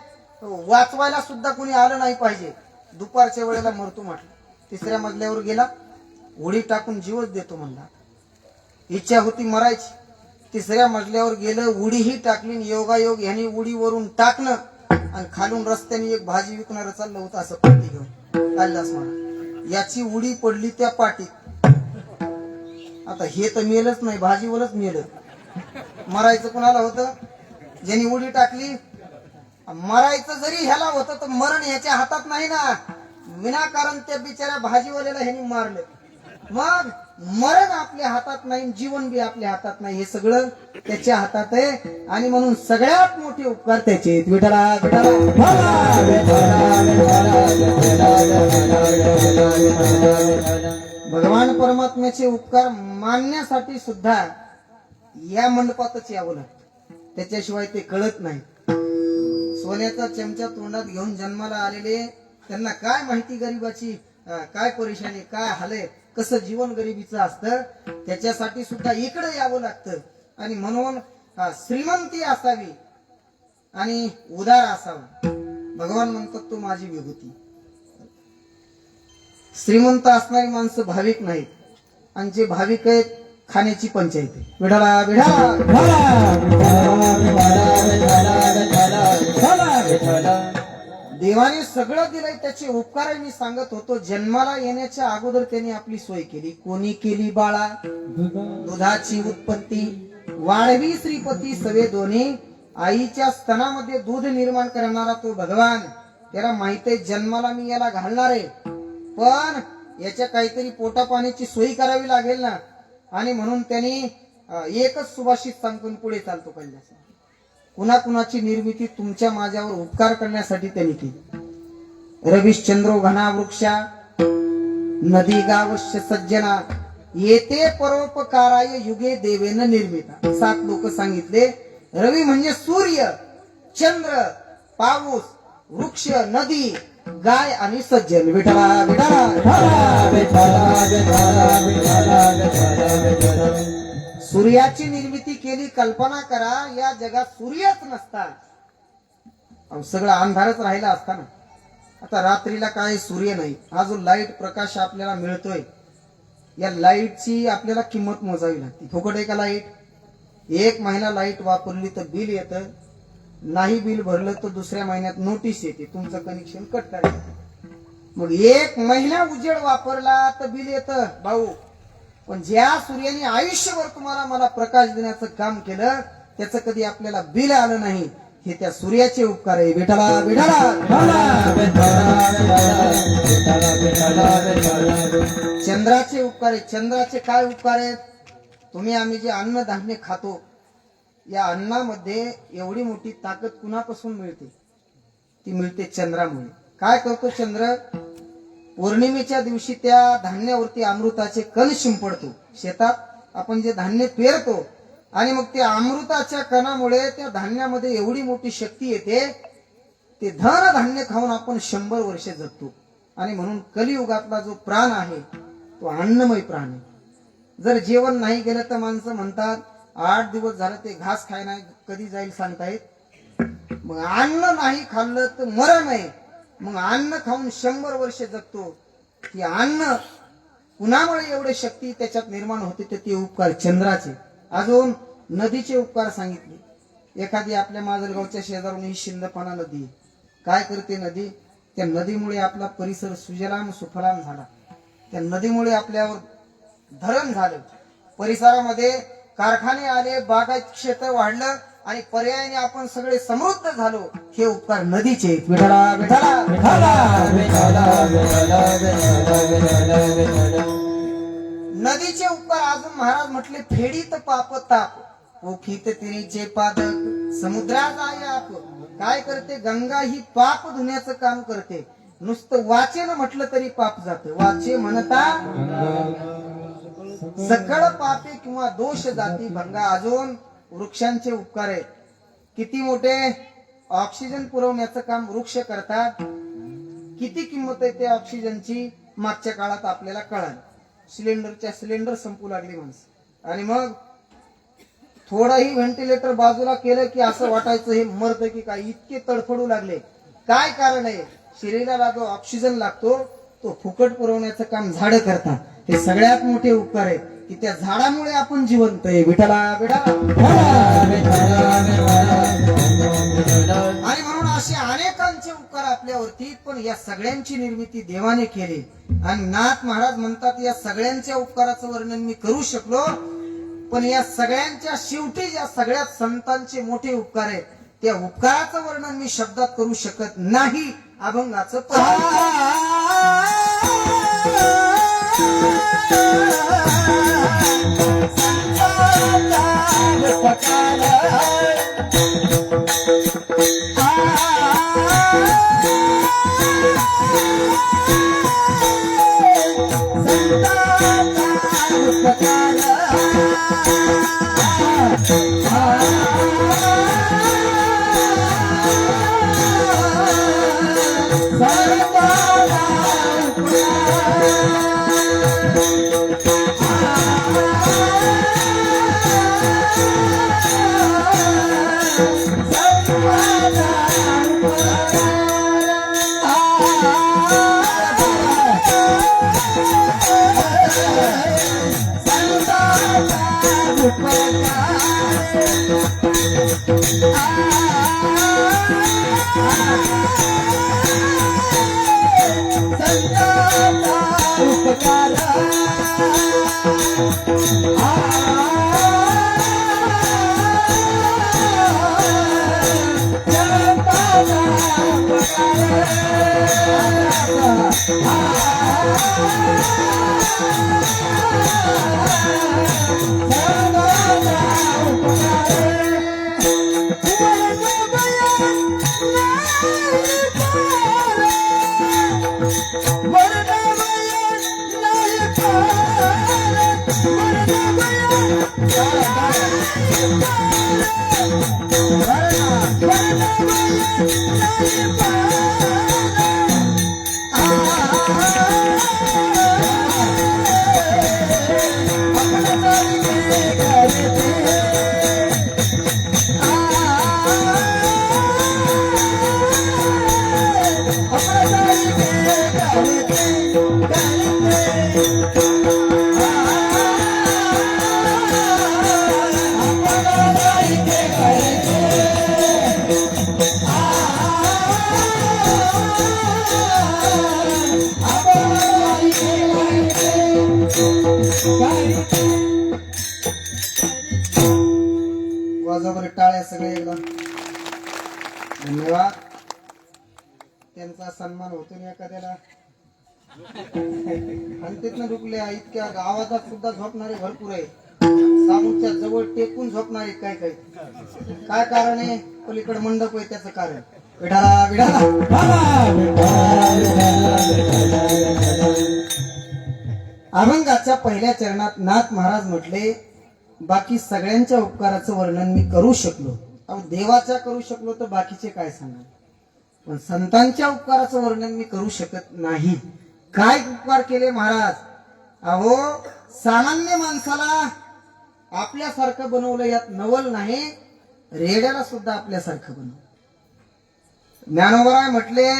वाचवायला सुद्धा कोणी आलं नाही पाहिजे. दुपारच्या वेळेला मरतो म्हटलं. 3ऱ्या मजल्यावर गेला, उडी टाकून जीवच देतो म्हणला. इच्छा होती मरायची. 3ऱ्या मजल्यावर गेलं, उडीही टाकली. योगायोग ह्यानी उडीवरून टाकणं, आणि खालून रस्त्याने एक भाजी विकणार चाललं होतं असं पाठी घेऊन चाललास म्हणा. याची उडी पडली त्या पाटीत. आता हे तर मेलच नाही, भाजीवरच मेलं. मरायचं कोणाला होतं? ज्यांनी उडी टाकली. मरायचं जरी ह्याला होतं तर मरण ह्याच्या हातात नाही ना. विनाकारण त्या बिचाऱ्या भाजीवाल्याला ह्यानी मारलं. मग मरण आपल्या हातात नाही, जीवन बी आपल्या हातात नाही. हे सगळं त्याच्या हातात आहे. आणि म्हणून सगळ्यात मोठे उपकार त्याचे. विठला भगवान परमात्म्याचे उपकार मानण्यासाठी सुद्धा या मंडपातच यावं लागतं. त्याच्याशिवाय ते कळत नाही. सोन्याचा चमचा तोंडात घेऊन जन्माला आलेले त्यांना काय माहिती गरिबाची काय परेशानी, काय हालय, कसं जीवन गरिबीचं असतं. त्याच्यासाठी सुद्धा इकडे यावं लागतं. आणि म्हणून श्रीमंती असावी आणि उदार असावा. भगवान म्हणतात तो माझी विभूती. श्रीमंत असणारी माणसं भाविक नाहीत आणि जे भाविक आहेत खाण्याची पंचायत आहे. विढळा विढळा देवाने सगळं दिलंय, त्याचे उपकार मी सांगत होतो. जन्माला येण्याच्या अगोदर त्यांनी आपली सोय केली. कोणी केली बाळा दुधाची उत्पत्ती, वाढवी श्रीपती सवे दोन्ही. आईच्या स्तनामध्ये दूध निर्माण करणारा तो भगवान. त्याला माहित आहे जन्माला मी याला घालणार आहे, पण याच्या काहीतरी पोटा पाण्याची सोयी करावी लागेल ना. आणि म्हणून त्यांनी एकच सुभाषित सांगून पुढे चालतो कल्यास. कुणाकुणाची निर्मिती तुमच्या माझ्यावर उपकार करण्यासाठी त्यांनी केली. रविश्चंद्रो घना वृक्षा नदी गावश्य सज्जना येते परोपकाराय युगे देवेन निर्मिता. 7 लोक सांगितले. रवी म्हणजे सूर्य, चंद्र, पाऊस, वृक्ष, नदी, गाय आणि सज्जन. विठला सूर्याची निर्मिती केली. कल्पना करा या जगात सूर्यच नसता, सगळं अंधारच राहिला असता ना. आता रात्रीला काय सूर्य नाही. हा जो लाईट प्रकाश आपल्याला मिळतोय, या लाईटची आपल्याला किंमत मोजावी लागते. फुकट आहे का लाईट? 1 महिना लाईट वापरली तर बिल येतं, नाही बिल भरलं तर दुसऱ्या महिन्यात नोटीस येते, तुमचं कनेक्शन कट करायचं. मग 1 महिना उजेड वापरला तर बिल येतं भाऊ. पण ज्या सूर्याने आयुष्यभर तुम्हाला मला प्रकाश देण्याचं काम केलं, त्याचं कधी आपल्याला बिल आलं नाही. हे त्या सूर्याचे उपकार आहे. विठला विठला चंद्राचे उपकार आहे. चंद्राचे काय उपकार आहेत? तुम्ही आम्ही जे अन्नधान्य खातो, या अन्नामध्ये एवढी मोठी ताकद कुणापासून मिळते? ती मिळते चंद्रामुळे. काय करतो चंद्र? पौर्णिमेच्या दिवशी त्या धान्यावरती अमृताचे कण शिंपडतो. शेतात आपण जे धान्य पेरतो आणि मग त्या अमृताच्या कणामुळे त्या धान्यामध्ये एवढी मोठी शक्ती येते, ते धन धान्य खाऊन आपण 100 वर्षे जगतो. आणि म्हणून कलियुगातला जो प्राण आहे तो अन्नमय प्राण आहे. जर जेवण नाही गेलं तर माणसं म्हणतात 8 दिवस झालं ते घास खाय नाही, कधी जाईल सांगता येत. मग अन्न नाही खाल्लं तर मरण आहे. मग अन्न खाऊन 100 वर्ष जगतो. की अन्न कुणामुळे एवढे शक्ती त्याच्यात निर्माण होते, तर ते उपकार चंद्राचे. अजून नदीचे उपकार सांगितले. एखादी आपल्या माजलगावच्या शेजारून ही शिंदफाना नदी आहे. काय करते नदी? त्या नदीमुळे आपला परिसर सुजलाम सुफलाम झाला. त्या नदीमुळे आपल्यावर धरण झालं, परिसरामध्ये कारखाने आले, बागायत क्षेत्र वाढलं आणि पर्यायाने आपण सगळे समृद्ध झालो. हे उपकार नदीचे. विठला विठला नदीचे उपकार अजून महाराज म्हटले. फेडीत पाप ताप पोखीत तिरीचे पादक समुद्राचा याप. काय करते? गंगा ही पाप धुण्याचं काम करते. नुसतं वाचेन म्हटलं तरी पाप जाते. वाचे म्हणता सकळ पापे किंवा दोष जाती भंगा. अजून वृक्षांचे उपकार आहेत. किती मोठे ऑक्सिजन पुरवण्याचं काम वृक्ष करतात. किती किंमत आहे त्या ऑक्सिजनची मागच्या काळात आपल्याला कळाली. सिलेंडर संपू लागली माणसं. आणि मग थोडाही व्हेंटिलेटर बाजूला केलं की असं वाटायचं हे मरतं की काय, इतके तडफडू लागले. काय कारण आहे? शरीराला जो ऑक्सिजन लागतो तो फुकट पुरवण्याचं काम झाडं करतात. हे सगळ्यात मोठे उपकार आहेत की त्या झाडामुळे आपण जिवंत आहे. विठला विठला. आणि म्हणून असे अनेकांचे उपकार आपल्यावरती. पण या सगळ्यांची निर्मिती देवाने केली. आणि नाथ महाराज म्हणतात या सगळ्यांच्या उपकाराचं वर्णन मी करू शकलो, पण या सगळ्यांच्या शेवटी ज्या सगळ्यात संतांचे मोठे उपकार आहेत त्या उपकाराचं वर्णन मी शब्दात करू शकत नाही. अभंगाचं वाजवा टाळ्या सगळे एकदा. धन्यवाद. त्यांचा सन्मान होतो ना एखाद्याला. आणि तिथनं डुकले इतक्या आवाजात सुद्धा झोपणारे भरपूर आहे. सामूच्या जवळ टेकून झोपणारे काय काय. काय कारण आहे? पलीकडे मंडप आहे त्याचं कारण. विढाला विढाला. अभंगाच्या पहिल्या चरणात नाथ महाराज म्हटले, बाकी सगळ्यांच्या उपकाराचं वर्णन मी करू शकलो. अहो देवाच्या करू शकलो तर बाकीचे काय सांगणार. पण संतांच्या उपकाराचं वर्णन मी करू शकत नाही. काय उपकार केले महाराज. अहो सामान्य माणसाला आपल्यासारखं बनवलं यात नवल नाही. रेड्याला सुद्धा आपल्यासारखं बनवलं. ज्ञानोबराय म्हटले,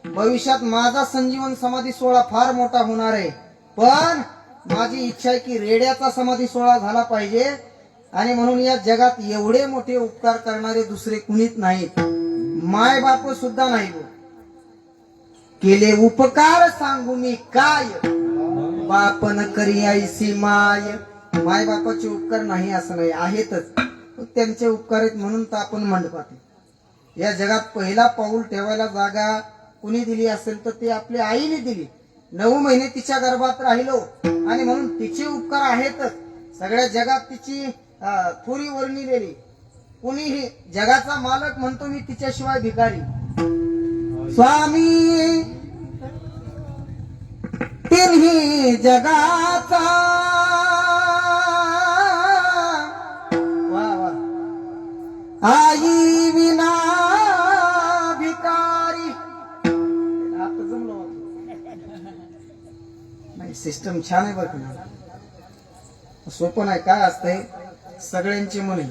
भविष्यात माझा संजीवन समाधी सोहळा फार मोठा होणार आहे, पण माझी इच्छा आहे की रेड्याचा समाधी सोहळा झाला पाहिजे. आणि म्हणून या जगात एवढे मोठे उपकार करणारे दुसरे कुणीच नाहीत. माय बाप सुद्धा नाही. केले उपकार सांगू मी काय, बापन करी ऐसी माय. माय बापाचे उपकार नाही असं नाही, आहेतच. त्यांचे उपकार आहेत म्हणून तर आपण मंडपात. या जगात पहिला पाऊल ठेवायला जागा कुणी दिली असेल तर ती आपल्या आईने दिली. 9 महिने तिच्या गर्भात राहिलो आणि म्हणून तिचे उपकार आहेतच. सगळ्या जगात तिची थोरी वर्णिलेली. कुणीही जगाचा मालक म्हणतो मी तिच्याशिवाय भिकारी. स्वामी तिन्ही जगाचा वा वा आई विना भिकारी. आता जमलो नाही. सिस्टम छान आहे बरं का. सोपं नाही. काय असतंय सगळ्यांची मने.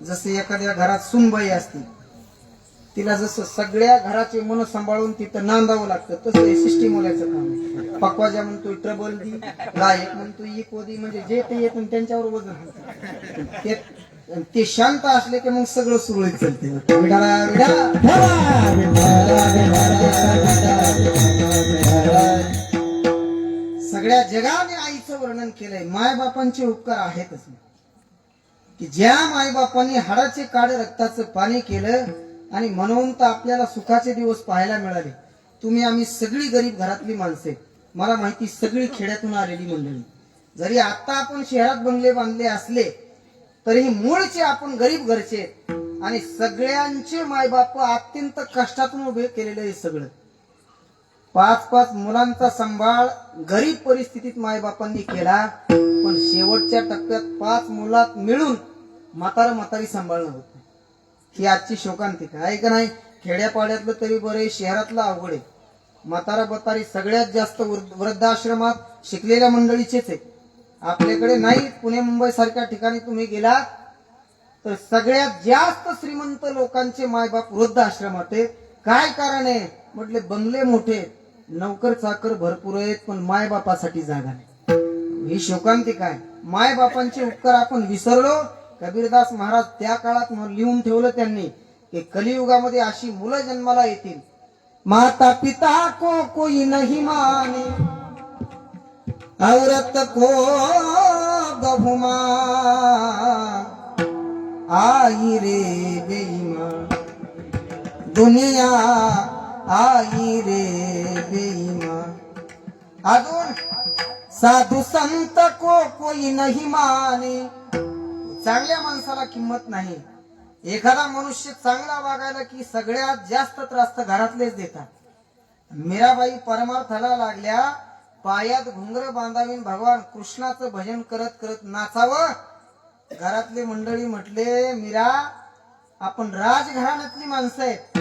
जसे एखाद्या घरात सुनबाई असते, तिला जसं सगळ्या घराचे मन सांभाळून तिथं नांदावं लागतं, तसं हे सिस्टीम वाल्याचं काम आहे. पकवाजा म्हणतोय ट्रबल दी, गायक म्हणतोय इको दी. म्हणजे जे ते येत त्यांच्यावर वजन. ते शांत असले की मग सगळं सुरळीत चालते. विढाला सगळ्या जगाने आईचं वर्णन केलंय. मायबापांचे उपकार आहेतच. की ज्या मायबापांनी हाडाचे काळे रक्ताचं पाणी केलं आणि म्हणून तर आपल्याला सुखाचे दिवस पाहायला मिळाले. तुम्ही आम्ही सगळी गरीब घरातली माणसे, मला माहिती सगळी खेड्यातून आलेली मंडळी. जरी आता आपण शहरात बंगले बांधले असले तरीही मूळचे आपण गरीब घरचे. आणि सगळ्यांचे मायबाप अत्यंत कष्टातून उभे केलेलं हे सगळं. 5-5 मुलांचा सांभाळ गरीब परिस्थितीत मायबापांनी केला. पण शेवटच्या टप्प्यात 5 मुलात मिळून म्हातारी सांभाळणं होत नाही. ही आजची शोकांतिका आहे का नाही. खेड्यापाड्यातलं तरी बरे, शहरातलं अवघड आहे. म्हातारा बतारी सगळ्यात जास्त वृद्धाश्रमात शिकलेल्या मंडळीचेच आहे. आपल्याकडे नाही. पुणे मुंबई सारख्या ठिकाणी तुम्ही गेलात तर सगळ्यात जास्त श्रीमंत लोकांचे मायबाप वृद्धाश्रमात आहे. काय कारण आहे म्हटले, बंगले मोठे, नौकर चाकर भरपूर आहेत, पण मायबापासाठी जागा नाही. ही शोकांतिका आहे. माय बापांचे उपकार आपण विसरलो. कबीरदास महाराज त्या काळात लिहून ठेवलं त्यांनी की कलियुगामध्ये अशी मुलं जन्माला येतील, माता पिता को कोई नहीं माने, औरत को बहुमा, आई रे बेईमान दुनिया, आई रे बेईमान. अजून साधू संत को कोई नहीं माने, चांगल्या माणसाला किंमत नाही. एखादा मनुष्य चांगला वागायला की सगळ्यात जास्त त्रास तर घरातलेच देतात. मीराबाई परमार्थाला लागल्या, पायात घुंगर बांधावीन, भगवान कृष्णाचं भजन करत करत नाचावं. घरातली मंडळी म्हटले, मीरा आपण राजघराण्यातली माणसं आहेत,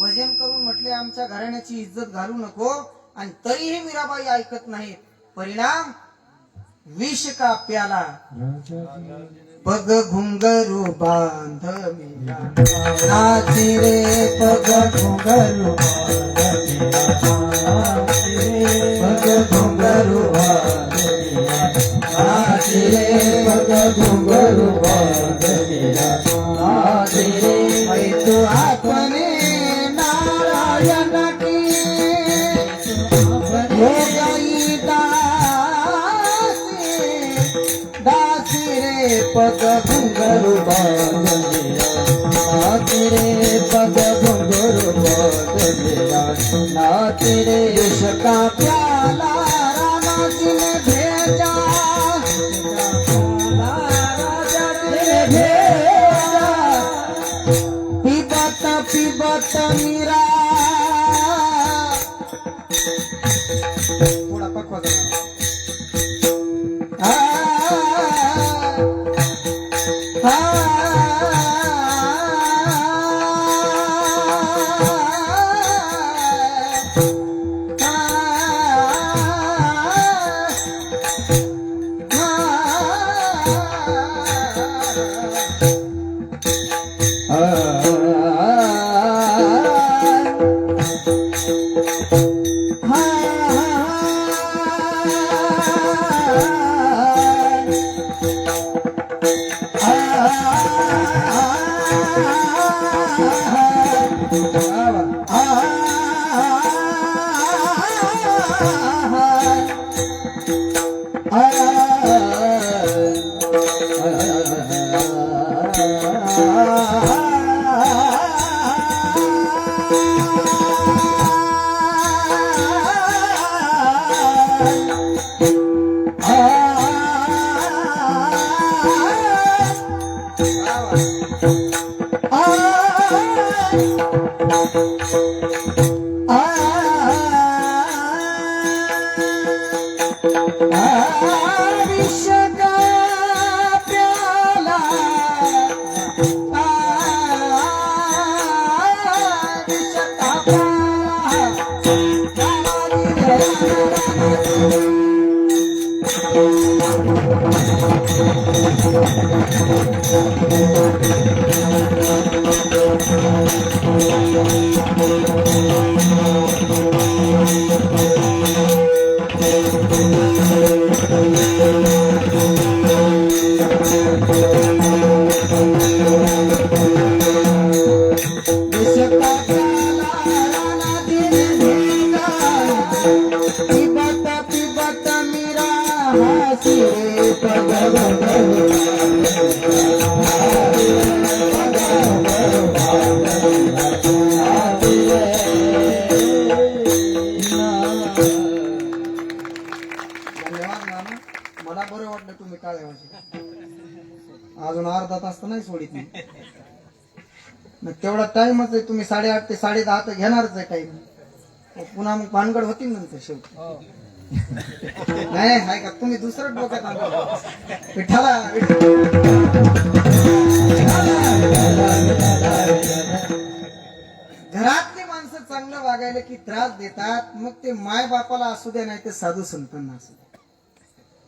भजन करून म्हटले आमच्या घराण्याची इज्जत घालू नको. आणि तरीही मीराबाई ऐकत नाहीत. परिणाम विष का प्याला, पग घुंगरू बांध मीरा, नाची रे पग घुंगरू बांध मीरा, पग घुंगरू बांध मीरा, नाची रे पग घुंगरू बांध मीरा, नाची रे तू आपने नारायण की हो गई दासी रे पग घुंगरू बांध मीरा, नाची रे पग घुंगरू बांध मीरा, नाची रे विष का प्याला रामा जी ने भेजा, राजा जी ने भेजा, पिबत पिबत मीरा. थोडा पकवा विष का प्याला, विष का मला बरं वाटलं तुम्ही काळे वाजे. अजून अर्धा तास तर नाही सोडित मी. तेवढा टाइमच आहे. तुम्ही 8:30 ते 10:30 तर घेणारच आहे टाइम. पुन्हा मग भानगड होती नंतर शेवटी. नाही आहे का तुम्ही दुसरं डोक्यात आणलं. विठ्ठला घरातली माणसं चांगलं वागायला की त्रास देतात. मग ते माय बापाला असू द्या नाही ते साधू संतांना असू द्या.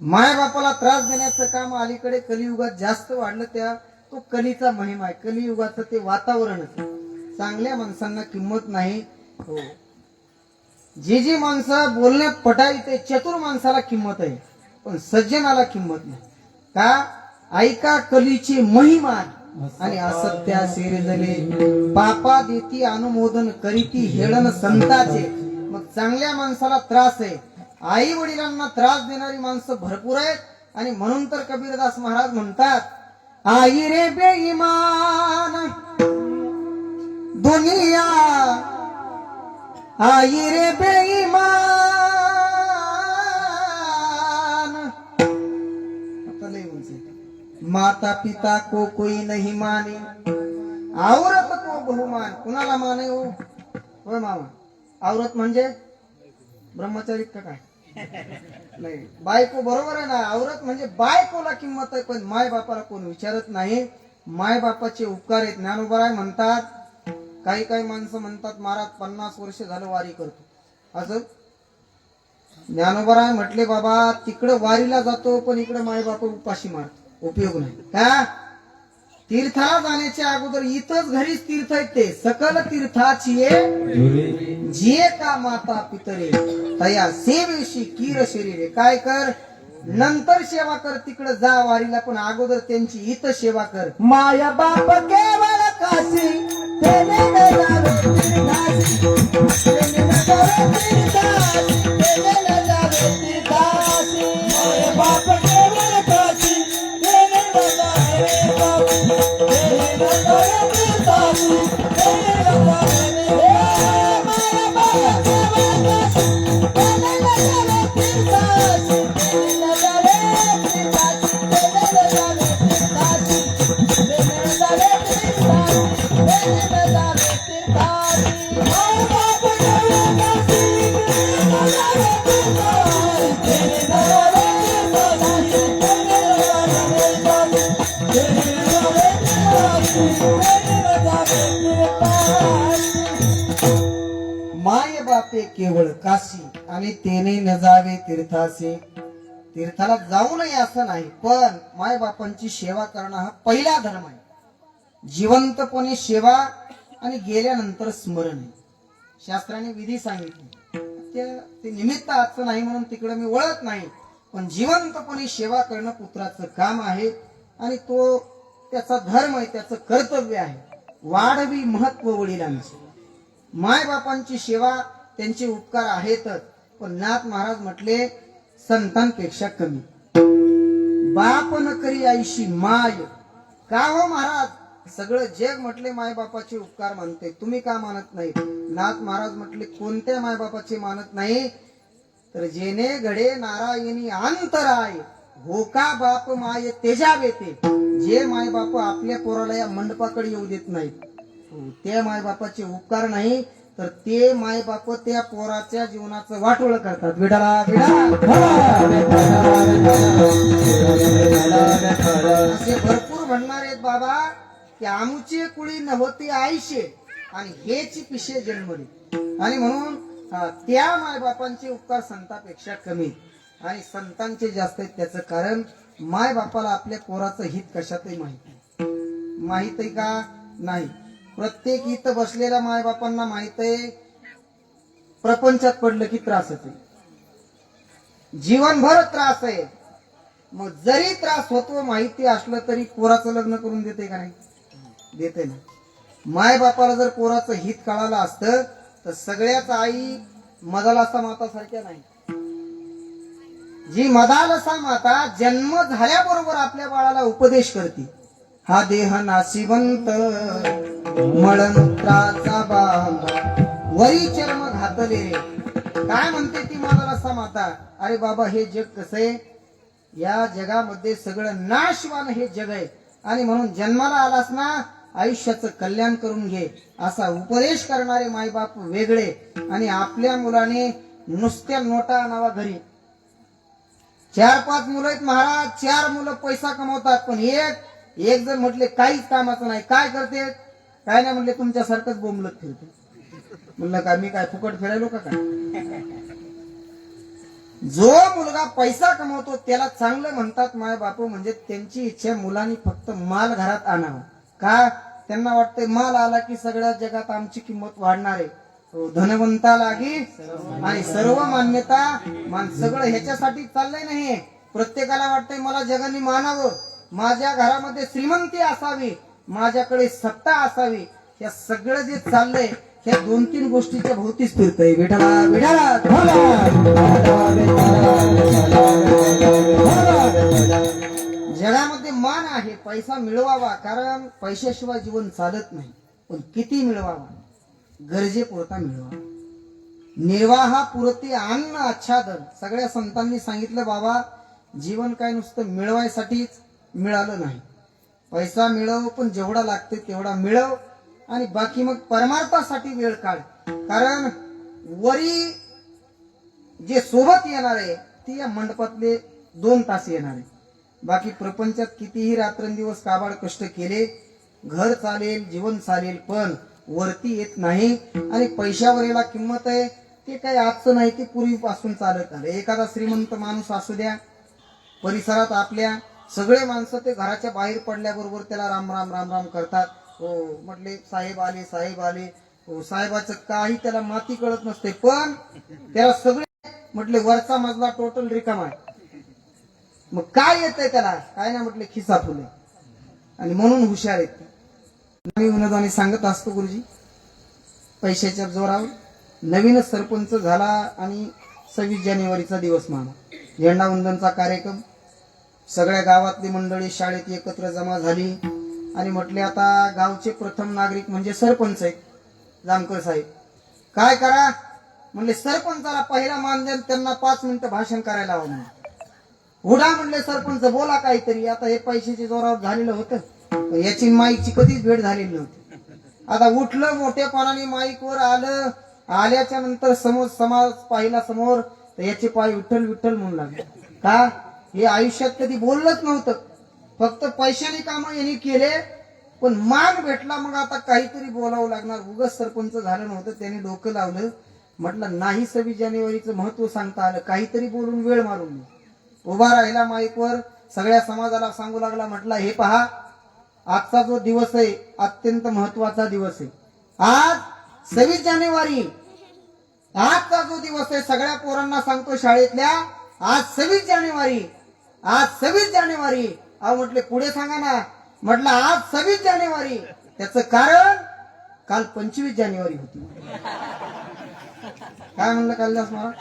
माय बापाला त्रास देण्याचं काम अलीकडे कलियुगात जास्त वाढलं. त्या तो कलीचा महिमा आहे. कलियुगाचं ते वातावरणच. चांगल्या माणसांना किंमत नाही. हो, जी माणसं बोलण्यात पटाई ते चतुर माणसाला किंमत आहे. पण सज्जनाला किंमत नाही. का ऐका कलीची महिमा आणि असत्या सिरजले पापा देती अनुमोदन करीती हेळन संताचे. मग चांगल्या माणसाला त्रास आहे, आई वडिलांना त्रास देणारी माणसं भरपूर आहेत. आणि म्हणून तर कबीरदास महाराज म्हणतात, आई रे बेईमान दुनिया, आई रे बेईमान. आता लय उंच आहे. माता पिता को कोई नहीं माने, औरत को बहुमान. कुणाला माने हो? होय मामा, औरत म्हणजे ब्रह्मचारी का काय? नाही, बायको बरोबर आहे ना. औरत म्हणजे बायकोला किंमत आहे, पण माय बापाला कोण विचारत नाही. माय बापाचे उपकार आहेत. ज्ञानोबराय म्हणतात, काही काही माणसं म्हणतात महाराज 50 वर्ष झालं वारी करतो. असं ज्ञानोबराय म्हटले, बाबा तिकडं वारीला जातो पण इकडे माय बाप उपाशी मारतो, उपयोग नाही. का? तीर्थाला जाण्याच्या अगोदर इथंच घरीच तीर्थ आहेत ते. सकल तीर्थाची जे का माता पितरे तया सेवेशी कीर शरीरे. काय कर, नंतर सेवा कर, तिकडे जा वारीला, पण अगोदर त्यांची इथं सेवा कर. माया बाप केवळ काशी, तेने न जावे तीर्थासी, तेने न जावे तीर्थासी, तेने न जावे तीर्थासी. माया बाप केवळ काशी, तेने न जावे तीर्थासी, तेने न जावे तीर्थासी, तेने न जावे तीर्थासी. माया बाप केवळ काशी, तेने न जावे तीर्थासी, तेने न जावे तीर्थासी, तेने न जावे तीर्थासी, तेने न जावे तीर्थासी, तेने न जावे तीर्थासी. माया बाप केवळ काशी, तेने न जावे तीर्थासी, तेने न जावे तीर्थासी, तेने न जावे तीर्थासी, तेने न जावे तीर्थासी, तेने न जावे तीर्थासी. माय बापे केवळ काशी आणि तेने न जावे तीर्थासी. तीर्थाला जाऊ नये असं नाही, पण माय बापांची सेवा करणं हा पहिला धर्म आहे. जिवंतपणे सेवा आणि गेल्यानंतर स्मरण आहे. शास्त्राने विधी सांगितली, ते निमित्त आजचं नाही म्हणून तिकडे मी वळत नाही, पण जिवंतपणे सेवा करणं पुत्राचं काम आहे आणि तो त्याचा धर्म आहे, त्याचं कर्तव्य आहे. वाढवी महत्व वडिलांचे. माय बापांची सेवा, त्यांचे उपकार आहेतच, पण नाथ महाराज म्हटले संतांपेक्षा कमी. बाप न करी आईशी माय. का हो महाराज, सगळं जग म्हटले माय बापाचे उपकार मानते, तुम्ही का मानत नाही? नाथ महाराज म्हटले, कोणत्या माय बापाचे मानत नाही? तर जेने घडे नारायणी अंतराय, होका बाप माय तेजावे ते. जे माय बाप आपल्या पोराला या मंडपाकडे येऊ देत नाहीत, त्या माय बापाचे उपकार नाही, तर ते माय बाप त्या पोराच्या जीवनाचं वाटोळ करतात. विडाला असे भरपूर म्हणणार आहेत बाबा की आमुचे कुळी नव्हते आईशे आणि हेची पिशे जन्मली. आणि म्हणून त्या माय बापांचे उपकार संतांपेक्षा कमी आणि संतांचे जास्त आहेत. त्याचं कारण माय बापाला आपल्या पोराचं हित कशातही माहित आहे का? नाही. प्रत्येक इथं बसलेल्या माय बापांना माहित आहे प्रपंचात पडलं की त्रास होते, जीवनभर त्रास आहे. मग जरी त्रास होतो माहिती असलं तरी पोराचं लग्न करून देते का नाही? देते ना. माय बापाला जर पोराचं हित कळालं असतं तर सगळ्याच आई मदालसा माता सारख्या नाही. जी मदालसा माता जन्म झाल्याबरोबर आपल्या बाळाला उपदेश करते, हा देह नाशिवंत मळमूत्राचा बांधा वरी चर्म घातले. काय म्हणते ती मदालसा माता? अरे बाबा, हे जग कसं आहे, या जगामध्ये सगळं नाशवान हे जग आहे आणि म्हणून जन्माला आलास ना आयुष्याचं कल्याण करून घे, असा उपदेश करणारे मायबाप वेगळे. आणि आपल्या मुलाने नुसत्या नोटा आणावा घरी. 4-5 मुलं आहेत महाराज, 4 मुलं पैसा कमवतात, पण एक जर म्हटले काहीच कामाचं नाही, काय करते? काय नाही म्हटले, तुमच्यासारखंच बोंबलत फिरते. म्हणलं का मी काय फुकट फिरायलो का काय? जो मुलगा पैसा कमवतो त्याला चांगलं म्हणतात माय बापू. म्हणजे त्यांची इच्छा मुलांनी फक्त माल घरात आणावा. का? त्यांना वाटतंय माल आला की सगळ्या जगात आमची किंमत वाढणार आहे, धनवंता लागी आणि सर्व मान्यता मान. सगळं ह्याच्यासाठी चाललंय नाही, प्रत्येकाला वाटतंय मला जगाने मानावं, माझ्या घरामध्ये श्रीमंती असावी, माझ्याकडे सत्ता असावी. या सगळं जे चाललंय ह्या 2-3 गोष्टीच्या भोवतीच फिरतंय. विठाला विठाला जगामध्ये मान आहे, पैसा मिळवावा, कारण पैशाशिवाय जीवन चालत नाही. पण किती मिळवावा? गरजेपुरता मिळवावा. निर्वाहापुरती अन्न आच्छादन. सगळ्या संतांनी सांगितलं बाबा, जीवन काय नुसतं मिळवायसाठीच मिळालं नाही. पैसा मिळव, पण जेवढा लागते तेवढा मिळव, आणि बाकी मग परमार्थासाठी वेळ काढ. कारण वरी जे सोबत येणार आहे ती या मंडपातले 2 तास येणार आहे. बाकी प्रपंचात कितीही रात्रंदिवस काबाड कष्ट केले, घर चालेल, जीवन चालेल, पण वरती येत नाही. आणि पैशावर याला किंमत आहे ते काही आजचं नाही, ते पूर्वीपासून चालत आलं. एखादा श्रीमंत माणूस असू द्या, परिसरात आपल्या सगळे माणसं ते घराच्या बाहेर पडल्याबरोबर त्याला राम राम राम राम करतात. हो म्हटले साहेब आले, साहेब आले. हो, साहेबाचं काही त्याला माती कळत नसते, पण त्याला सगळे म्हटले वरचा मजला टोटल रिकामा आहे. मग काय येतंय त्याला? काय ना म्हटले खिसा फुले, आणि म्हणून हुशार आहेत. मी विनोदाने सांगत असतो गुरुजी, पैशाच्या जोरावर नवीनच सरपंच झाला आणि 26 जानेवारीचा दिवस माना, झेंडावंदनचा कार्यक्रम, सगळ्या गावातली मंडळी शाळेत एकत्र जमा झाली आणि म्हटले आता गावचे प्रथम नागरिक म्हणजे सरपंच आहेत जामकर साहेब, काय करा म्हणले सरपंचाला पहिला मान द्या, त्यांना 5 मिनिटं भाषण करायला हवं म्हणून. उडा म्हणले सरपंच, बोला काहीतरी. आता हे पैशाच्या जोरावर झालेलं होतं, याची माईकची कधीच भेट झालेली नव्हती. आता उठलं मोठ्यापणाने, माईकवर आलं, आल्याच्या नंतर समोर समाज पाहिला समोर, तर याचे पाय विठ्ठल विठ्ठल म्हणू लागले. का? हे आयुष्यात कधी बोललंच नव्हतं, फक्त पैशाने काम यांनी केले, पण मान भेटला मग आता काहीतरी बोलावं लागणार. उगाच सरपंच झालं नव्हतं, त्यांनी डोकं लावलं. म्हटलं नाही 26 जानेवारीचं महत्व सांगता आलं, काहीतरी बोलून वेळ मारून उभा राहिला माईकवर, सगळ्या समाजाला सांगू लागला. म्हटलं हे पहा, आजचा जो दिवस आहे अत्यंत महत्वाचा दिवस आहे. आज 26 जानेवारी, आजचा जो दिवस आहे सगळ्या पोरांना सांगतो शाळेतल्या, आज 26 जानेवारी, आज 26 जानेवारी. अहो म्हटले पुढे सांगा ना. म्हटलं आज 26 जानेवारी, त्याचं कारण काल 25 जानेवारी होती. काय म्हणलं कालिदास महाराज?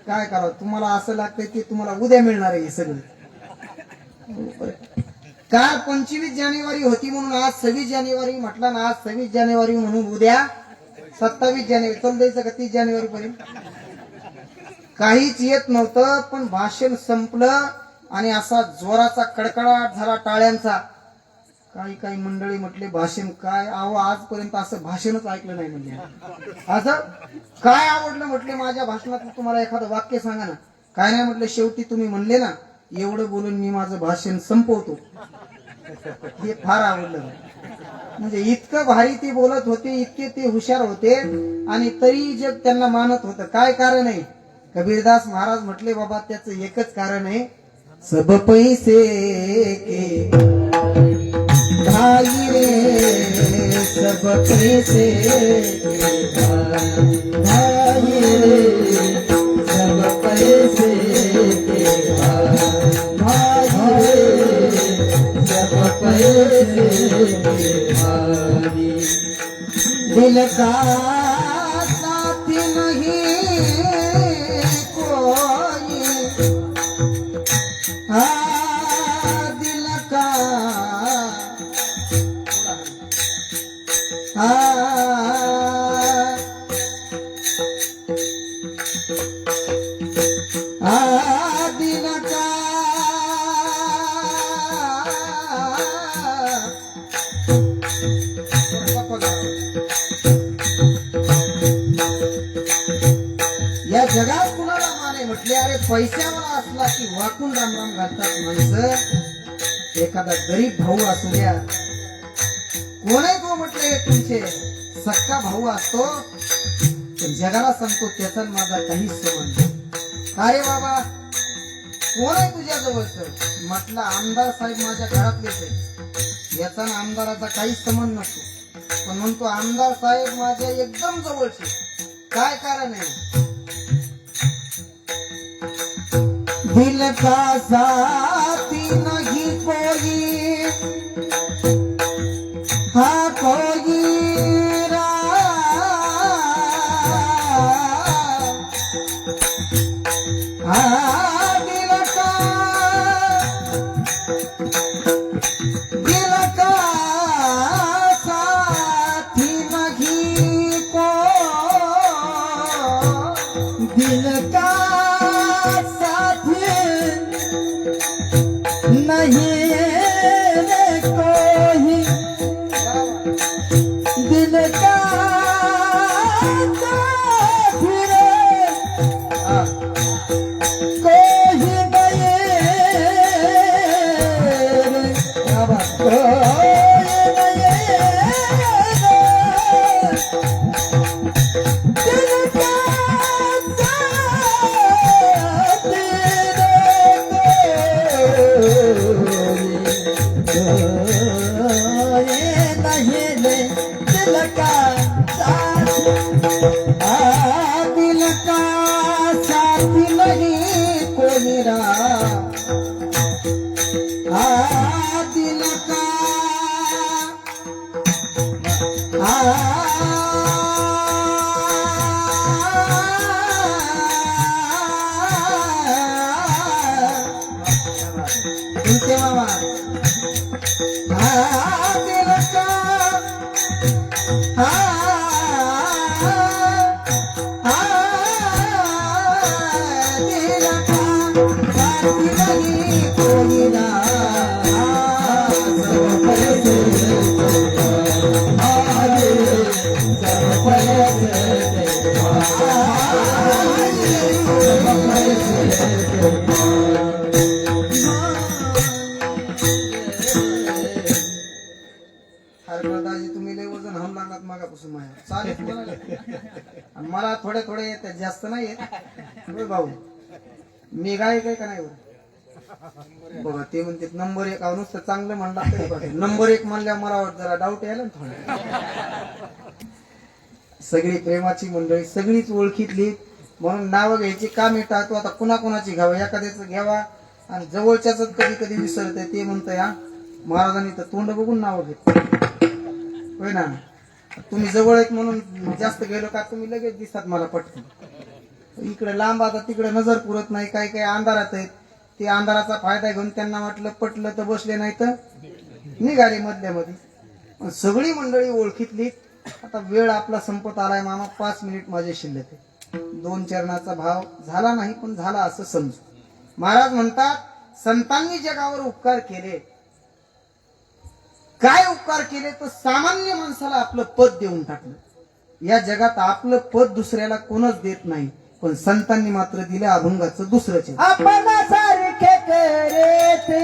काय करावं, तुम्हाला असं लागतंय की तुम्हाला उद्या मिळणार आहे हे सगळं. काल 25 जानेवारी होती म्हणून आज 26 जानेवारी म्हटलं ना. आज 26 जानेवारी म्हणून उद्या 27 जानेवारी चल द्यायचं का 30 जानेवारी पर्यंत? काहीच येत नव्हतं, पण भाषण संपलं आणि असा जोराचा कडकडाट झाला टाळ्यांचा. काही काही मंडळी म्हटले भाषण काय? अहो आजपर्यंत असं भाषणच ऐकलं नाही म्हणजे. असं काय आवडलं म्हटले माझ्या भाषणात? तुम्हाला एखादं वाक्य सांगा ना. काय नाही म्हटलं, शेवटी तुम्ही म्हणले ना एवढं बोलून मी माझं भाषण संपवतो, हे फार आवडलं. म्हणजे इतकं भारी ते बोलत होते, इतके ते हुशार होते, आणि तरी जग त्यांना मानत होतं. काय कारण आहे? कबीरदास महाराज म्हटले बाबा त्याचं एकच कारण आहे, सब पैसे के भाई रे, सब पैसे भाई रे, सब पैसे के भाई रे, सब पैसे के भाई. दिल का साथी नहीं कोई, दिल का दिल का या जगात कुणाला माने म्हटले? अरे पैशावाला असला की वाकून रामराम घालतात माणसं. एखादा गरीब भाऊ असू द्या, कोणी तो म्हटले हे तुमचे सक्का भाऊ असतो, पण जगाला सांगतो त्याचा माझा काहीच संबंध. अरे बाबा कोण आहे तुझ्या जवळचं? म्हटलं आमदार साहेब माझ्या घरातलेच आहे. याचा ना आमदाराचा काहीच संबंध नसतो, पण म्हणतो आमदार साहेब माझ्या एकदम जवळचे. काय कारण आहे? दिल का साथी नहीं कोई हाँ कोई दिल का साथी नहीं को दिल का साथी नहीं रे कोई दिल का साथी रे कोई नहीं रे क्या बात कोई नहीं रे दिल का साथी दिल का दिल का साथी नहीं कोई दिल का सुनते मामा दिल का दिल का साथी नहीं कोई दादाजी तुम्ही लय वजन हम लागलात मागापासून माझ्या चालेल म्हणाले. आणि मला थोडे थोडे येते जास्त नाही येत होय भाऊ मी गाय काय का नाही बरं? बघा ते म्हणते नंबर 1 नुसतं चांगलं म्हणला तरी बघा. नंबर 1 म्हणल्यावर मला वाटत जरा डाऊट यायला ना थोडा. सगळी प्रेमाची मंडळी सगळीच ओळखीतली म्हणून नावं घ्यायची का मिटातो आता कुणाकुणाची घ्यावं एखाद्याच घ्यावा आणि जवळच्याच कधी कधी विसरते ते म्हणतंय हा महाराजांनी तर तोंड बघून नावं घेत होय ना. तुम्ही जवळ आहेत म्हणून जास्त गेलो का तुम्ही लगेच दिसतात मला पटकन. इकडे लांब आता तिकडे नजर पुरत नाही काही काही अंधारात आहेत ते अंधाराचा फायदा घेऊन त्यांना वाटलं पटलं तर बसले नाही तर निघाले मधल्या मध्ये. पण सगळी मंडळी ओळखीतली. आता वेळ आपला संपत आलाय मामा 5 मिनिट माझे शिल्लक आहे. 2 चरणाचा भाव झाला नाही पण झाला असं समजू. महाराज म्हणतात संतांनी जगावर उपकार केले. काय उपकार केले तर सामान्य माणसाला आपलं पद देऊन टाकलं. या जगात आपलं पद दुसऱ्याला कोणच देत नाही पण संतांनी मात्र दिलं अभंगाचं दुसरंच. आपण सारखे करेते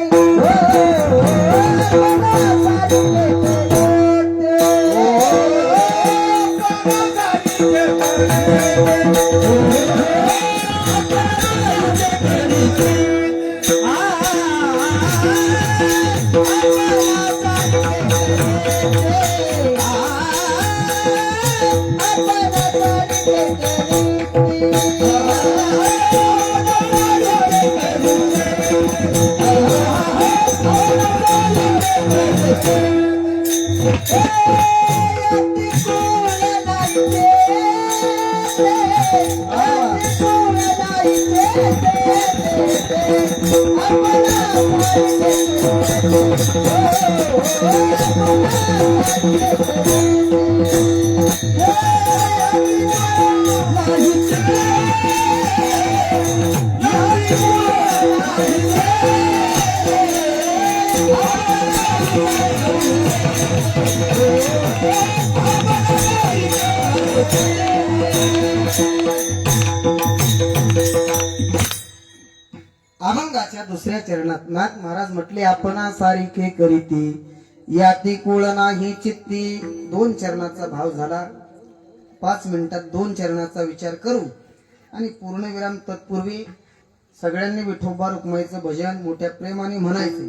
अभंगाच्या दुसऱ्या चरणात नाथ महाराज म्हटले आपणा सारिखे करीती याती कुळ नाही चित्ती. 2 चरणाचा भाव झाला. 5 मिनिटात 2 चरणाचा विचार करू आणि पूर्णविराम तत्पूर्वी सगळ्यांनी विठोबा रुक्माईचं भजन मोठ्या प्रेमाने म्हणायचे.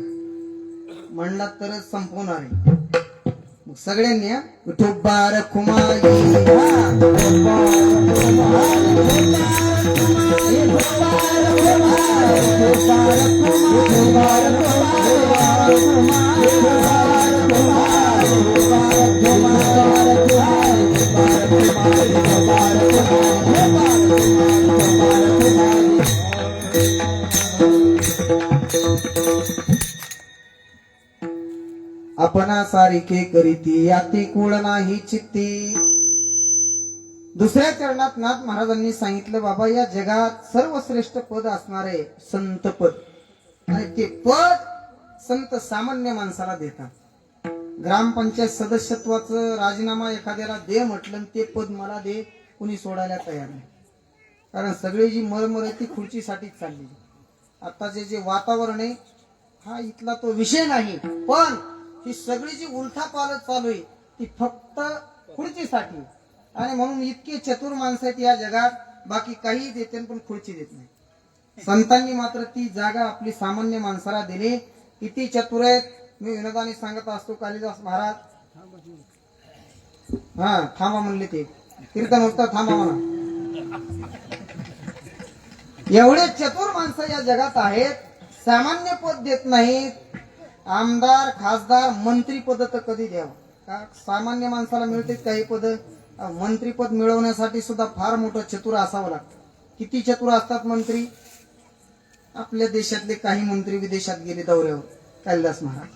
म्हणलात तरच संपवणार आहे. मग सगळ्यांनी हा, विठोबार खुमाई आपणा सारिखे करीती याती कुळ नाही चित्ती. दुसऱ्या चरणात नाथ महाराजांनी सांगितलं, बाबा या जगात सर्वश्रेष्ठ पद असणारे संत पद, आणि ते पद संत सामान्य माणसाला देतात. ग्रामपंचायत सदस्यत्वाचं राजीनामा एखाद्याला दे म्हटलं, ते पद मला दे, कुणी सोडायला तयार नाही. कारण सगळी जी मरमर आहे ती खुर्चीसाठीच चालली. आताचे जे वातावरण आहे हा इथला तो विषय नाही, पण ही सगळी जी उलथापालट चालू आहे ती फक्त खुर्चीसाठी. आणि म्हणून इतके चतुर माणसं आहेत या जगात, बाकी काही देते पण खुर्ची देत नाही. संतांनी मात्र ती जागा आपली सामान्य माणसाला दिली. किती चतुर आहेत. मी विनोदाने सांगत असतो, कालिदास महाराज हा थांबा म्हणले, ते कीर्तन होतं थांबा म्हणा. एवढे चतुर माणसं या जगात आहेत, सामान्य पद देत नाहीत. आमदार, खासदार, मंत्री पद तर कधी द्यावं का? सामान्य माणसाला मिळतेच काही पद. मंत्रीपद मिळवण्यासाठी सुद्धा फार मोठं चतुर असावं लागतं. किती चतुर असतात मंत्री. आपल्या देशातले काही मंत्री विदेशात गेले दौऱ्यावर, कालिदास महाराज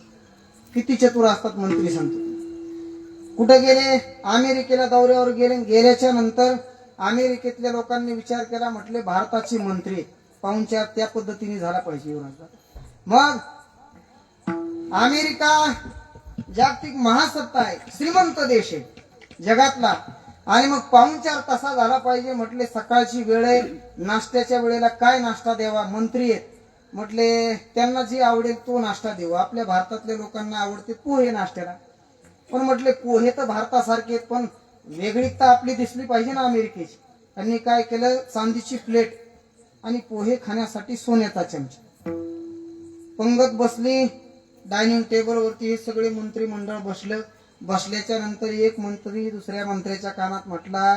किती चतुर असतात मंत्री. सांगतो कुठे गेले, अमेरिकेला दौऱ्यावर गेले. गेल्याच्या नंतर अमेरिकेतल्या लोकांनी विचार केला, म्हटले भारताचे मंत्री पाहुणचार त्या पद्धतीने झाला पाहिजे. मग अमेरिका जागतिक महासत्ता आहे, श्रीमंत देश आहे जगातला, आणि मग पाहुणचार तसा झाला पाहिजे. म्हटले सकाळची वेळ आहे, नाश्त्याच्या वेळेला काय नाश्ता द्यावा. मंत्री आहेत, म्हटले त्यांना जे आवडेल तो नाश्ता देऊ. आपल्या भारतातल्या लोकांना आवडते पोहे नाश्त्याला, पण म्हटले पोहे तर भारतासारखे आहेत, पण वेगळीकता आपली दिसली पाहिजे ना अमेरिकेची. त्यांनी काय केलं, चांदीची प्लेट आणि पोहे खाण्यासाठी सोन्याचा चमचा. पंगत बसली डायनिंग टेबल वरती. हे सगळे मंत्रिमंडळ बसलं. बसल्याच्या नंतर एक मंत्री दुसऱ्या मंत्र्याच्या कानात म्हटला,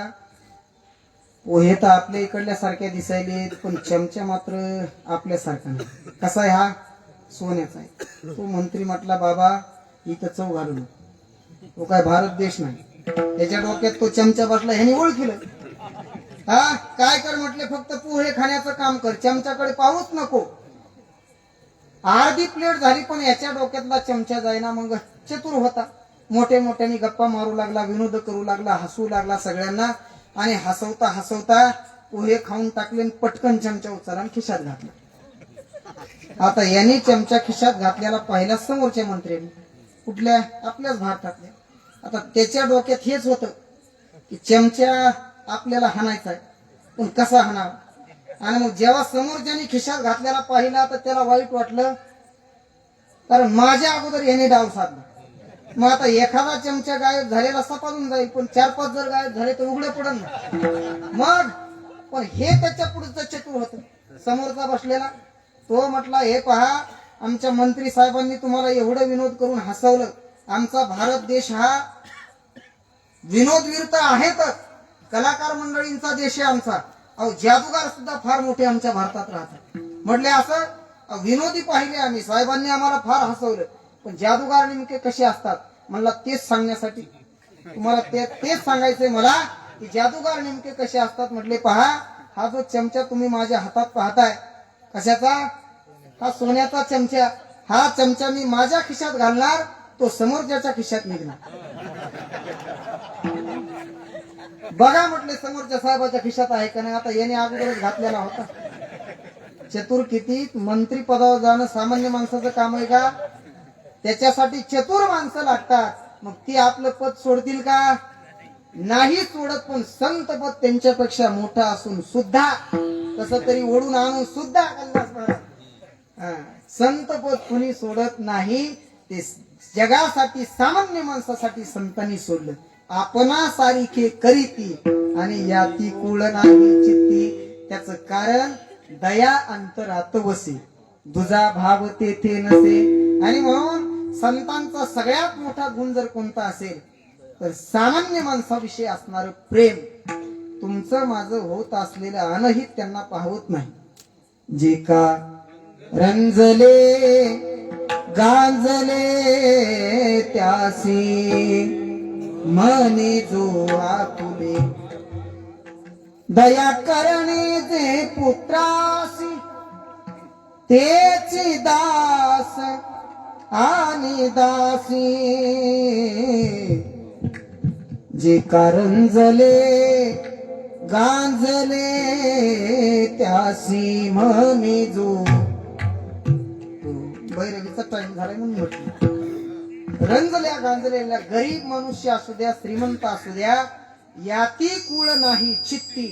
पोहे तर आपल्या इकडल्या सारख्या दिसायले, पण चमचा मात्र आपल्यासारखा नाही. कसा आहे हा? सोन्याचा आहे. तो मंत्री म्हटला, बाबा इथं चव घालू नको, तो काय भारत देश नाही. त्याच्या डोक्यात तो चमचा बसला, ह्याने ओळखलं. हा काय कर म्हटले, फक्त पोहे खाण्याचं काम कर, चमच्याकडे पाहूच नको. अर्धी प्लेट झाली पण याच्या डोक्यातला चमचा जाईना. मग चतुर होता, मोठे मोठ्याने गप्पा मारू लागला, विनोद करू लागला, हसू लागला सगळ्यांना. आणि हसवता हसवता पोहे खाऊन टाकले, पटकन चमचा उचलला आणि खिशात घातला. आता यांनी चमचा खिशात घातल्याला पाहिला समोरच्या मंत्र्यांनी, कुठल्या? आपल्याच भारतातल्या. आता त्याच्या डोक्यात हेच होतं की चमचा आपल्याला हाणायचा आहे, पण कसा हाणावा. आणि मग जेव्हा समोरच्यानी खिशात घातल्याला पाहिला तर त्याला वाईट वाटलं, कारण माझ्या अगोदर याने डाव साधला. मग आता एखादा चमचा गायब झालेला सपाजून जाईल, पण 4-5 जर गायब झाले तर उघडे पडन ना. मग पण हे त्याच्या पुढचं चतुर होत. समोरचा बसलेला तो म्हटला, हे पहा, आमच्या मंत्री साहेबांनी तुम्हाला एवढं विनोद करून हसवलं. आमचा भारत देश हा विनोदवीर तर आहेतच, कलाकार मंडळींचा देश आहे आमचा. अहो जादूगार सुद्धा फार मोठे आमच्या भारतात राहतात. म्हटले असं विनोदी पाहिले आम्ही, साहेबांनी आम्हाला फार हसवलं, पण जादूगार नेमके कसे असतात म्हणला तेच सांगण्यासाठी तुम्हाला तेच सांगायचंय मला की जादूगार नेमके कसे असतात. म्हटले पहा, हा जो चमचा तुम्ही माझ्या हातात पाहताय, कशाचा? हा सोन्याचा चमचा. हा चमचा मी माझ्या खिशात घालणार, तो समोरच्याच्या खिशात निघणार. बघा म्हटले समोरच्या साहेबाच्या खिशात आहे का नाही. आता याने अगोदरच घातलेला होता. चतुर किती. मंत्री पदावर जाणं सामान्य माणसाचं काम आहे का? त्याच्यासाठी चतुर माणसं लागतात. मग ती आपलं पद सोडतील का? नाही सोडत. पण संत पद त्यांच्यापेक्षा मोठा असून सुद्धा कसं तरी ओढून आणून सुद्धा संत पद कुणी सोडत नाही. ते जगासाठी सामान्य माणसासाठी संतांनी सोडलं. आपणा सारिखे करीती आणि याती कुळ नाही चित्ती. त्याचं कारण दया अंतरात वसे, दुजा भाव तेथे नसे. आणि म्हणून संतांचा सगळ्यात मोठा गुण जर कोणता असेल तर सामान्य माणसाविषयी असणार प्रेम. तुमचं माझं होत असलेलं अनहित त्यांना पाहवत नाही. जे का रंजले गांजले त्यासी मने जो आतुले दया करणे जे पुत्रासी तेची दास आणि दासी. जे कारंजले गांजले त्यासी म्हणे जो. बैरवीचा टाइम झालाय म्हणून म्हटलं. रंजल्या गांजलेल्या गरीब मनुष्य असू द्या श्रीमंत असू द्या याती कुळ नाही चित्ती.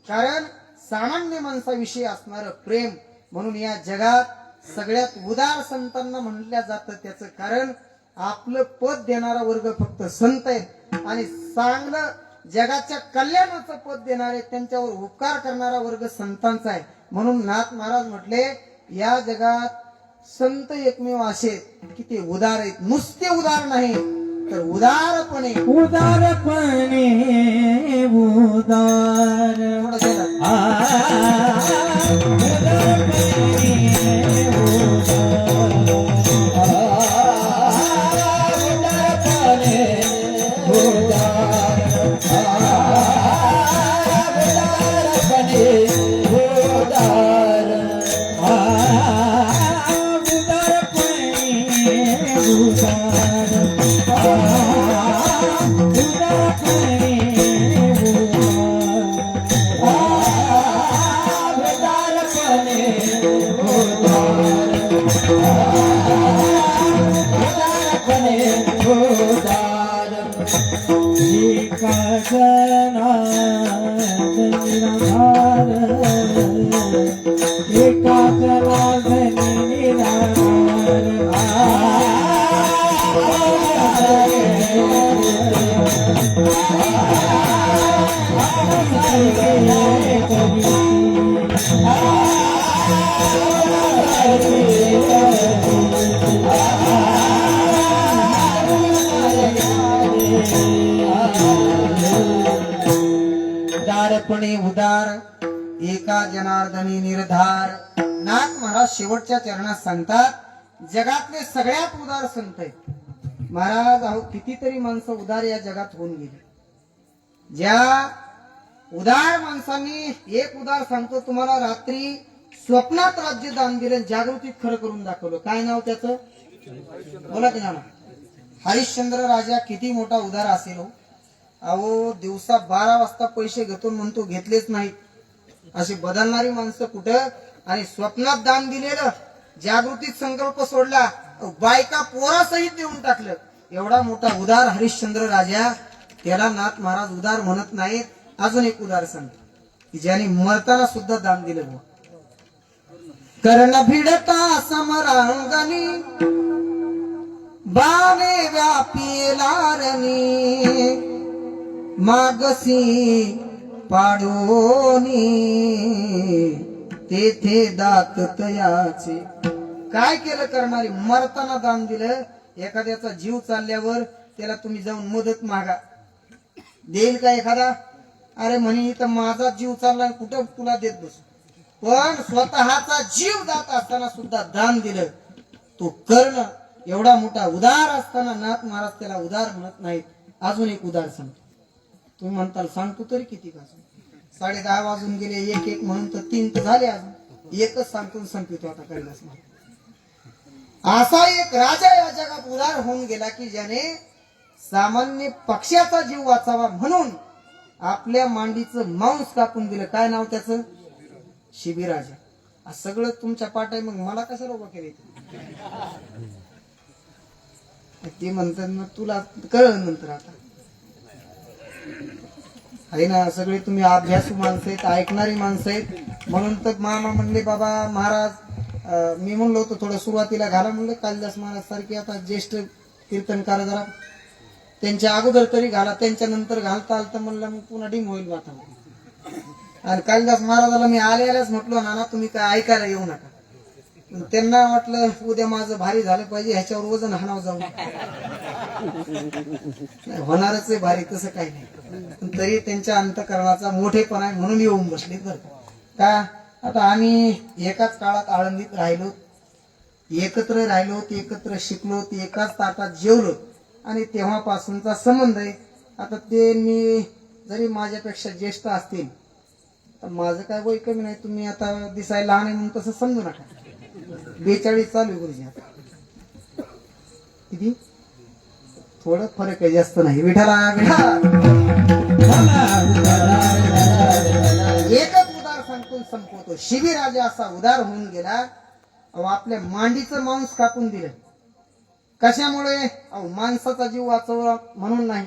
कारण सामान्य माणसाविषयी असणार प्रेम. म्हणून या जगात सगळ्यात उदार संतांना म्हणल्या जातं. त्याचं कारण आपलं पद देणारा वर्ग फक्त संत आहे आणि चांगलं जगाच्या कल्याणाचं पद देणारे त्यांच्यावर उपकार करणारा वर्ग संतांचा आहे. म्हणून नाथ महाराज म्हटले या जगात संत एकमेव असे की ते उदार आहेत. नुसते उदार नाही तर उदारपणे उदारपणे उदार थोडं जरा. उदारपणे उदार एका जनार्दनी निर्धार. नाथ महाराज शेवटच्या चरणात सांगतात जगातले सगळ्यात उदार संत आहेत. महाराज अहो कितीतरी माणसं उदार या जगात होऊन गेली. ज्या उदार माणसांनी एक उदार सांगतो तुम्हाला रात्री स्वप्नात राज्य दान दिलं जागृतीत खरं करून दाखवलं. काय नाव त्याचं बोला की नाव. हरिश्चंद्र राजा किती मोठा उदार असेल हो. अहो दिवसा 12 वाजता पैसे घेतो म्हणतो घेतलेच नाहीत. अशी बदलणारी माणसं कुठं. आणि स्वप्नात दान दिलेलं जागृतीत संकल्प सोडला बायका पोरासहित देऊन टाकलं. एवढा मोठा उदार हरिश्चंद्र राजा. त्याला नाथ महाराज उदार म्हणत नाहीत. अजून एक उदार सांगतो की ज्याने मरताना सुद्धा दान दिलं. कर्ण भिडता समरांगणी बाणे व्यापी लारणी मागसी पाडोनी तेथे दात तयाचे. काय केलं करणारी मरताना दान दिलं. एखाद्याचा जीव चालल्यावर त्याला तुम्ही जाऊन मदत मागा देईल का एखादा. अरे म्हणे इथं माझा जीव चालला कुठं तुला देत बस. पण स्वतःचा जीव जात असताना सुद्धा दान दिलं. तो कर्ण एवढा मोठा उदार असताना नाथ महाराज त्याला उदार म्हणत नाहीत. अजून एक उदार सांगतो. तुम्ही म्हणताल सांगतो तरी किती का. 10:30 वाजून गेले. एक म्हणून तर 3 तर झाले. अजून एकच सांगतो संपतो आता कैलास महाराज. असा एक राजा या जगात उदार होऊन गेला की ज्याने सामान्य पक्ष्याचा जीव वाचावा म्हणून आपल्या मांडीचं मांस कापून दिलं. काय नाव त्याचं शिबिराजा. सगळं तुमच्या पाठ आहे मग मला कशाला उभं केले. ते म्हणतात ना तुला कळलं नंतर. आता आहे ना सगळे तुम्ही अभ्यासू माणसं आहेत ऐकणारी माणसं आहेत. म्हणून तर मामा म्हणले बाबा महाराज मी म्हणलो होतो थोडं सुरुवातीला घाला म्हणलं कालिदास महाराज सारखे आता ज्येष्ठ कीर्तनकार जरा त्यांच्या अगोदर तरी घाला त्यांच्या नंतर घालता आलं तर म्हणलं मग पुन्हा डिंग होईल वाटा. आणि कालिदास महाराजाला मी आल्यालाच म्हटलो नाना तुम्ही काय ऐकायला येऊ नका. त्यांना वाटलं उद्या माझं भारी झालं पाहिजे, ह्याच्यावर वजन हाणावं जाऊ. नाही, होणारच आहे भारी, तसं काही नाही. पण तरी त्यांच्या अंतकरणाचा मोठेपणा आहे म्हणून येऊन बसले. बरं का आता आम्ही एकाच काळात आळंदीत राहिलो, एकत्र राहिलो, एकत्र शिकलो, एकाच ताटात जेवलो आणि तेव्हापासूनचा संबंध आहे. आता ते मी जरी माझ्यापेक्षा ज्येष्ठ असतील तर माझं काय वय कमी नाही. तुम्ही आता दिसायला लहान आहे म्हणून तसं समजू नका. 42 चालू आहे गुरुजी. आता किती थोडं फरक आहे, जास्त नाही. विठाला एकच उदार सांगतो संपवतो. शिबिराजा असा उदार होऊन गेला, अहो आपल्या मांडीचं मांस कापून दिलं. कशामुळे? अहो माणसाचा जीव वाचवा म्हणून नाही,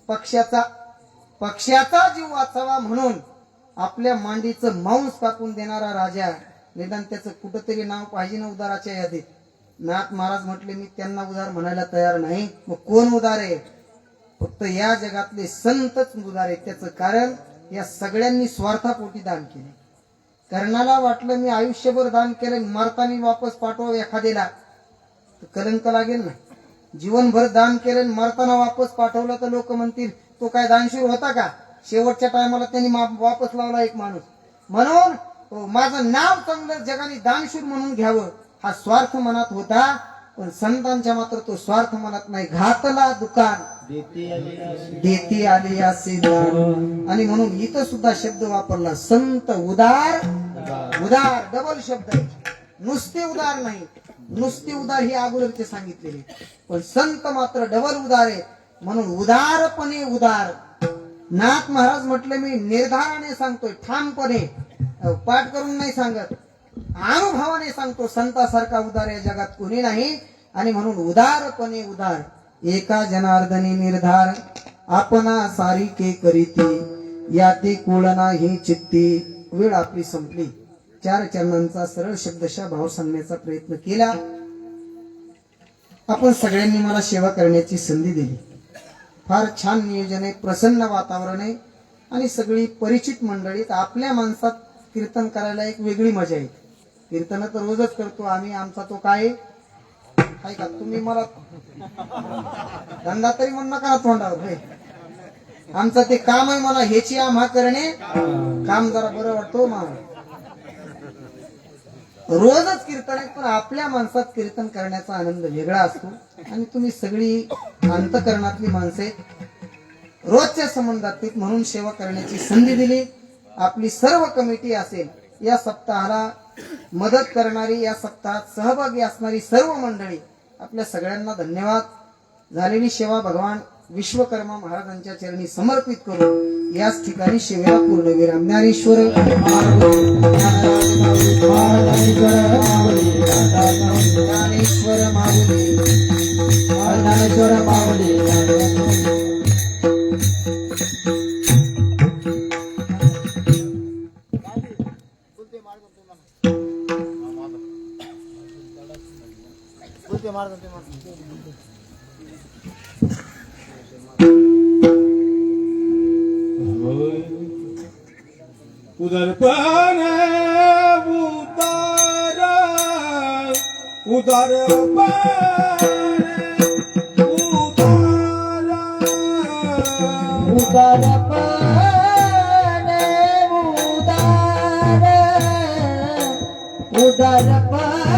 पक्ष्याचा जीव वाचावा म्हणून आपल्या मांडीचं मांस कापून देणारा राजा. निदान त्याचं कुठंतरी नाव पाहिजे ना उदाराच्या यादीत. नाथ महाराज म्हटले मी त्यांना उदार म्हणायला तयार नाही. मग कोण उदार आहे? फक्त या जगातले संतच उदार आहे. त्याचं कारण या सगळ्यांनी स्वार्थापोटी दान केले. कर्णाला वाटलं मी आयुष्यभर दान केलं, मरताना वापस पाठवावं एखाद्याला तर कलंक लागेल ना. जीवनभर दान केलं, मरताना वापस पाठवलं तर लोक म्हणतील तो काय दानशूर होता का? शेवटच्या टायमाला त्यांनी वापस लावला एक माणूस. म्हणून माझं नाव चांगलं जगाने दानशूर म्हणून घ्यावं हा स्वार्थ मनात होता. पण संतांच्या मात्र तो स्वार्थ मनात नाही. घातला दुकान देती आले असे दान. आणि म्हणून इथं सुद्धा शब्द वापरला संत उदार. उदार डबल शब्द आहे, नुसते उदार नाही. नुसते उदार ही अगोदरचे सांगितलेले, पण संत मात्र डबल उदार आहे. म्हणून उदारपणे उदार. नाथ महाराज म्हटले मी निर्धाराने सांगतोय, ठामपणे, पाठ करून नाही सांगत, अनुभवाने सांगतो. संतासारखा उदार या जगात कोणी नाही. आणि म्हणून उदारपणे उदार. एका जनार्दनी निर्धार आपणा सारिके करीती या ते कुळ नाही चित्ती. वेळ आपली संपली. 4 चरणांचा सरळ शब्दशः भाव सांगण्याचा प्रयत्न केला. आपण सगळ्यांनी मला सेवा करण्याची संधी दिली. फार छान नियोजन आहे, प्रसन्न वातावरण आहे आणि सगळी परिचित मंडळीत. आपल्या माणसात कीर्तन करायला एक वेगळी मजा आहे. कीर्तन तर रोजच करतो आम्ही. आमचा तो काय आहे का? तुम्ही मला धंदा तरी म्हणू नका तोंडावर. आमचं ते काम आहे मला ह्याची आम्हा करणे काम. जरा बरं वाटतो मला. रोजच कीर्तन आहे, पण आपल्या माणसात कीर्तन करण्याचा आनंद वेगळा असतो. आणि तुम्ही सगळी अंतकरणातली माणसे रोजच्या संबंधात म्हणून सेवा करण्याची संधी दिली. आपली सर्व कमिटी असेल, या सप्ताहाला मदत करणारी, या सप्ताहात सहभागी असणारी सर्व मंडळी, आपल्या सगळ्यांना धन्यवाद. झालेली सेवा भगवान विश्वकर्मा महाराजांच्या चरणी समर्पित करून याच ठिकाणी सेवेला पूर्णविराम. ज्ञानेश्वर ज्ञानेश्वर माऊली ज्ञानेश्वर माऊली. उदरपण उदार उदरपण उदार उदरपण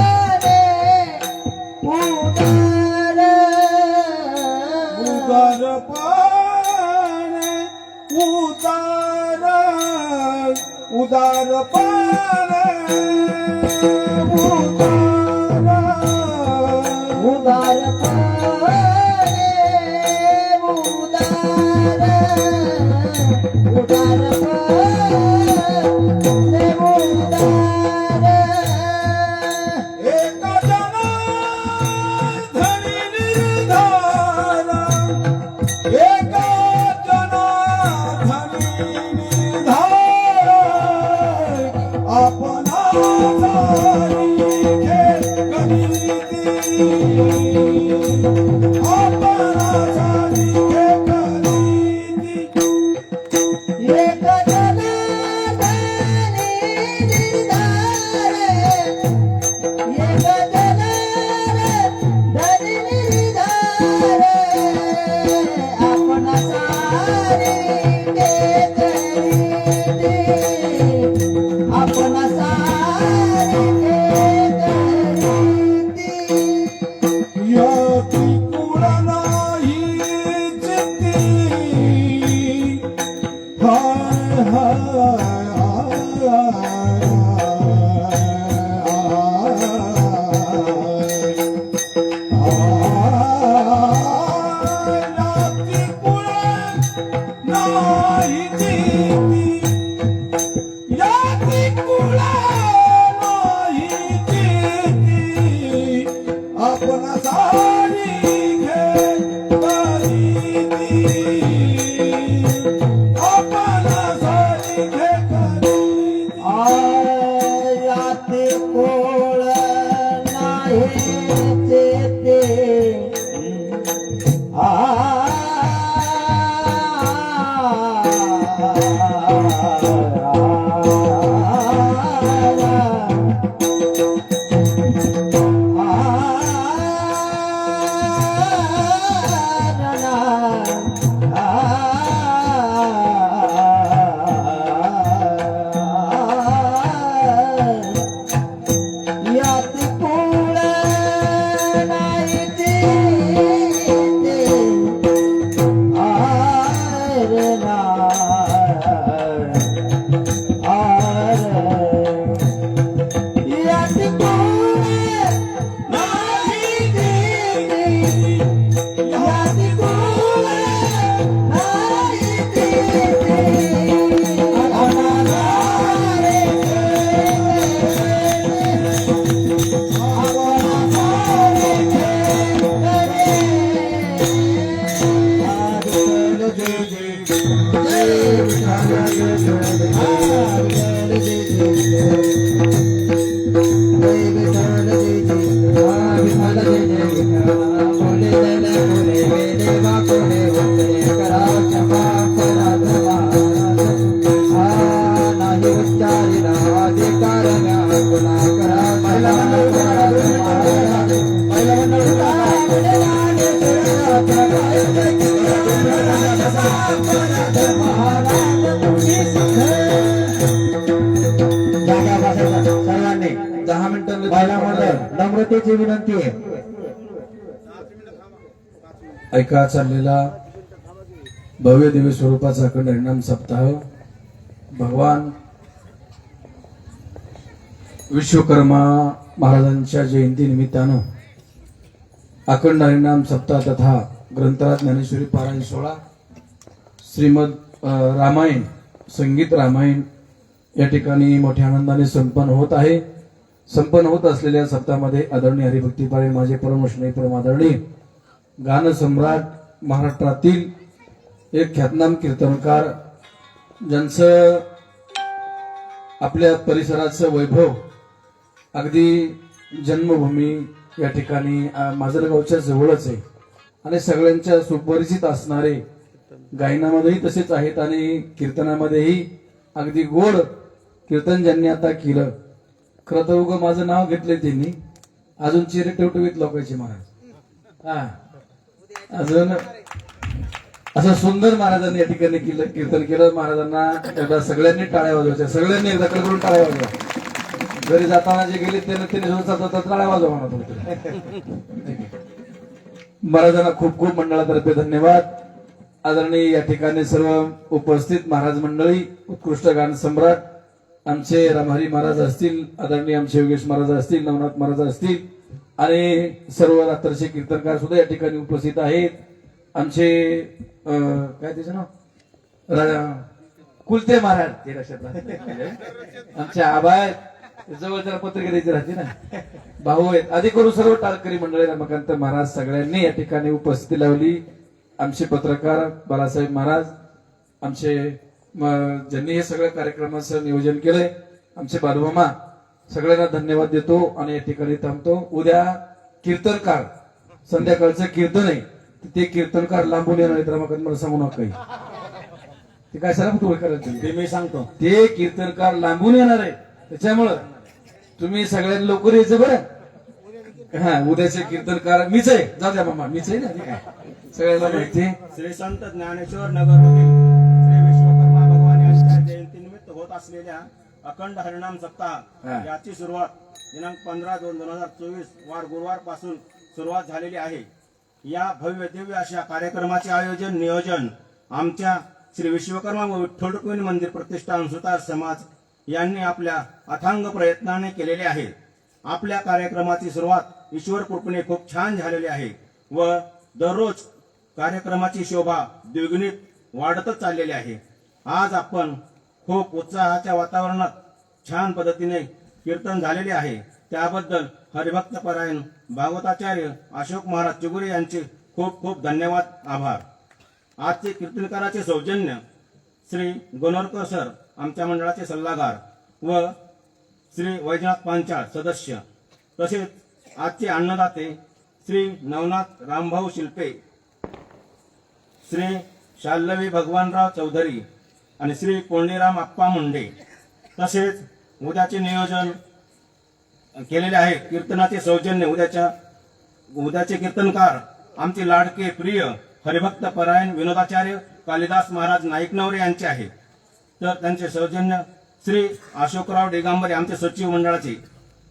उदार उदरपण उदार उदारपण उदार उदारपण Yeah. कोळ नाही ते यात कोळ नाही ते सर्वांनी 10 मिनिटांनी पहिला मंडळ नम्रतेची विनंती आहे. ऐका चाललेला भव्य दिव्य स्वरूपाचा अखंड हरिनाम सप्ताह भगवान विश्वकर्मा महाराजांच्या जयंती निमित्तानं अखंड हरिनाम सप्ताह तथा ग्रंथराज ज्ञानेश्वरी पारायण सोहळा श्रीमद रामायण संगीत रामायण या ठिकाणी मोठ्या आनंदाने संपन्न होत आहे. संपन्न होत असलेल्या सप्ताहामध्ये आदरणीय हरिभक्ती पारायण माझे परम वैष्णव परम आदरणीय गान सम्राट महाराष्ट्रातील एक ख्यातनाम कीर्तनकार ज्यांचं आपल्या परिसराचं वैभव अगदी जन्मभूमी या ठिकाणी माजलगावच्या जवळच आहे आणि सगळ्यांच्या सुपरिचित असणारे गायनामध्येही तसेच आहेत आणि कीर्तनामध्येही अगदी गोड कीर्तन ज्यांनी आता केलं. खरं तर उगं माझं नाव घेतलंय त्यांनी अजून चेहरे टवटवीत लोकांचे महाराज हा अजून असं सुंदर महाराजांनी या ठिकाणी केलं कीर्तन केलं. महाराजांना एकदा सगळ्यांनी टाळ्या वाजवायच्या सगळ्यांनी एकदा करून टाळ्या वाजवा. घरी जाताना जे गेले त्यांनी टाळ्या वाजवा म्हणत होते. महाराजांना खूप खूप मंडळातर्फे धन्यवाद. आदरणीय या ठिकाणी सर्व उपस्थित महाराज मंडळी उत्कृष्ट गान सम्राट आमचे रामहरी महाराज असतील, आदरणीय आमचे योगेश महाराज असतील, नवनाथ महाराज असतील आणि सर्व रात्रचे कीर्तनकार सुद्धा या ठिकाणी उपस्थित आहेत. आमचे काय त्याचं नाव कुलते महाराज ते लक्षात आमचे आबा आहेत जवळ जरा पत्रिका द्यायची राहते ना भाऊ आहेत आधी करून सर्व टाळकरी मंडळी रमाकांत महाराज सगळ्यांनी या ठिकाणी उपस्थिती लावली. आमचे पत्रकार बाळासाहेब महाराज आमचे ज्यांनी हे सगळ्या कार्यक्रमाचं नियोजन केलंय आमचे बालूमामा सगळ्यांना धन्यवाद देतो आणि या ठिकाणी थांबतो. उद्या कीर्तनकार संध्याकाळचं कीर्तन आहे ते कीर्तनकार लांबून येणार आहेत रमाकांत मला सांगू नका काही ते काय सर तुम्ही करायचं ते मी सांगतो. ते कीर्तनकार लांबून येणार आहे त्याच्यामुळं तुम्ही सगळ्यांनी लवकर यायचं बरं. हा उद्याचे कीर्तनकार मीच आहे जाऊ द्या मामा मीच आहे ना ते काय सगळ्यांना माहिती. श्री संत ज्ञानेश्वर नगर श्री विश्वकर्मा भगवान यांच्या जयंतीनिमित्त होत असलेल्या अखंड हरिनाम सप्ताह याची सुरुवात दिनांक 15/2/2024 वार गुरुवार पासून सुरुवात झालेली आहे. या भव्य दिव्य अशा कार्यक्रमाचे आयोजन नियोजन आमच्या श्री विश्वकर्मा व विठ्ठल रुक्मिणी मंदिर प्रतिष्ठान सुतार समाज यांनी आपल्या अथांग प्रयत्नाने केलेले आहे. आपल्या कार्यक्रमाची सुरुवात ईश्वर कृपेने खूप छान झालेली आहे व दररोज कार्यक्रमाची शोभा द्विगुणित वाढतच चाललेली आहे. आज आपण खूप उत्साहाच्या वातावरणात छान पद्धतीने कीर्तन झालेले आहे त्याबद्दल हरिभक्त परायण भागवताचार्य अशोक महाराज चिगुरे यांचे खूप खूप धन्यवाद आभार. आजचे कीर्तनकाराचे सौजन्य श्री गोनोरकर सर आमच्या मंडळाचे सल्लागार व श्री वैजनाथ पांचाळ सदस्य, तसेच आजचे अन्नदाते श्री नवनाथ रामभाऊ शिल्पे, श्री शाल्लवी भगवानराव चौधरी आणि श्री कोंडीराम आप्पा मुंडे, तसेच उद्याचे नियोजन केलेले आहे कीर्तनाचे सौजन्य उद्याचे कीर्तनकार आमचे लाडके प्रिय हरिभक्त परायण विनोदाचार्य कालिदास महाराज नाईकनवरे यांचे आहे. तर त्यांचे सौजन्य श्री अशोकराव दिगंबरे आमचे सचिव मंडळाचे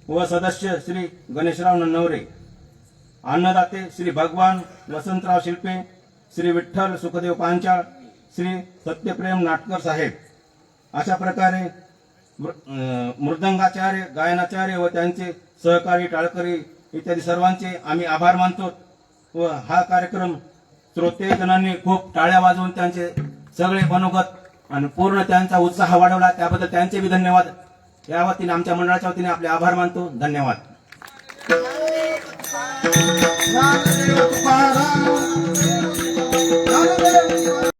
व सदस्य श्री गणेशराव नन्नवरे. अन्नदाते श्री भगवान वसंतराव शिल्पे, श्री विठ्ठल सुखदेव पांचाळ, श्री सत्यप्रेम नाटकर साहेब. अशा प्रकारे मृदंगाचार्य, गायनाचार्य व त्यांचे सहकारी टाळकरी इत्यादी सर्वांचे आम्ही आभार मानतो. व हा कार्यक्रम श्रोतेजनांनी खूप टाळ्या वाजवून त्यांचे सगळे मनोगत आणि पूर्ण त्यांचा उत्साह वाढवला, त्याबद्दल त्यांचे बी धन्यवाद. या वतीने आमच्या मंडळाच्या वतीने आपले आभार मानतो. धन्यवाद. ज्ञानदेव तुकाराम, ज्ञानदेव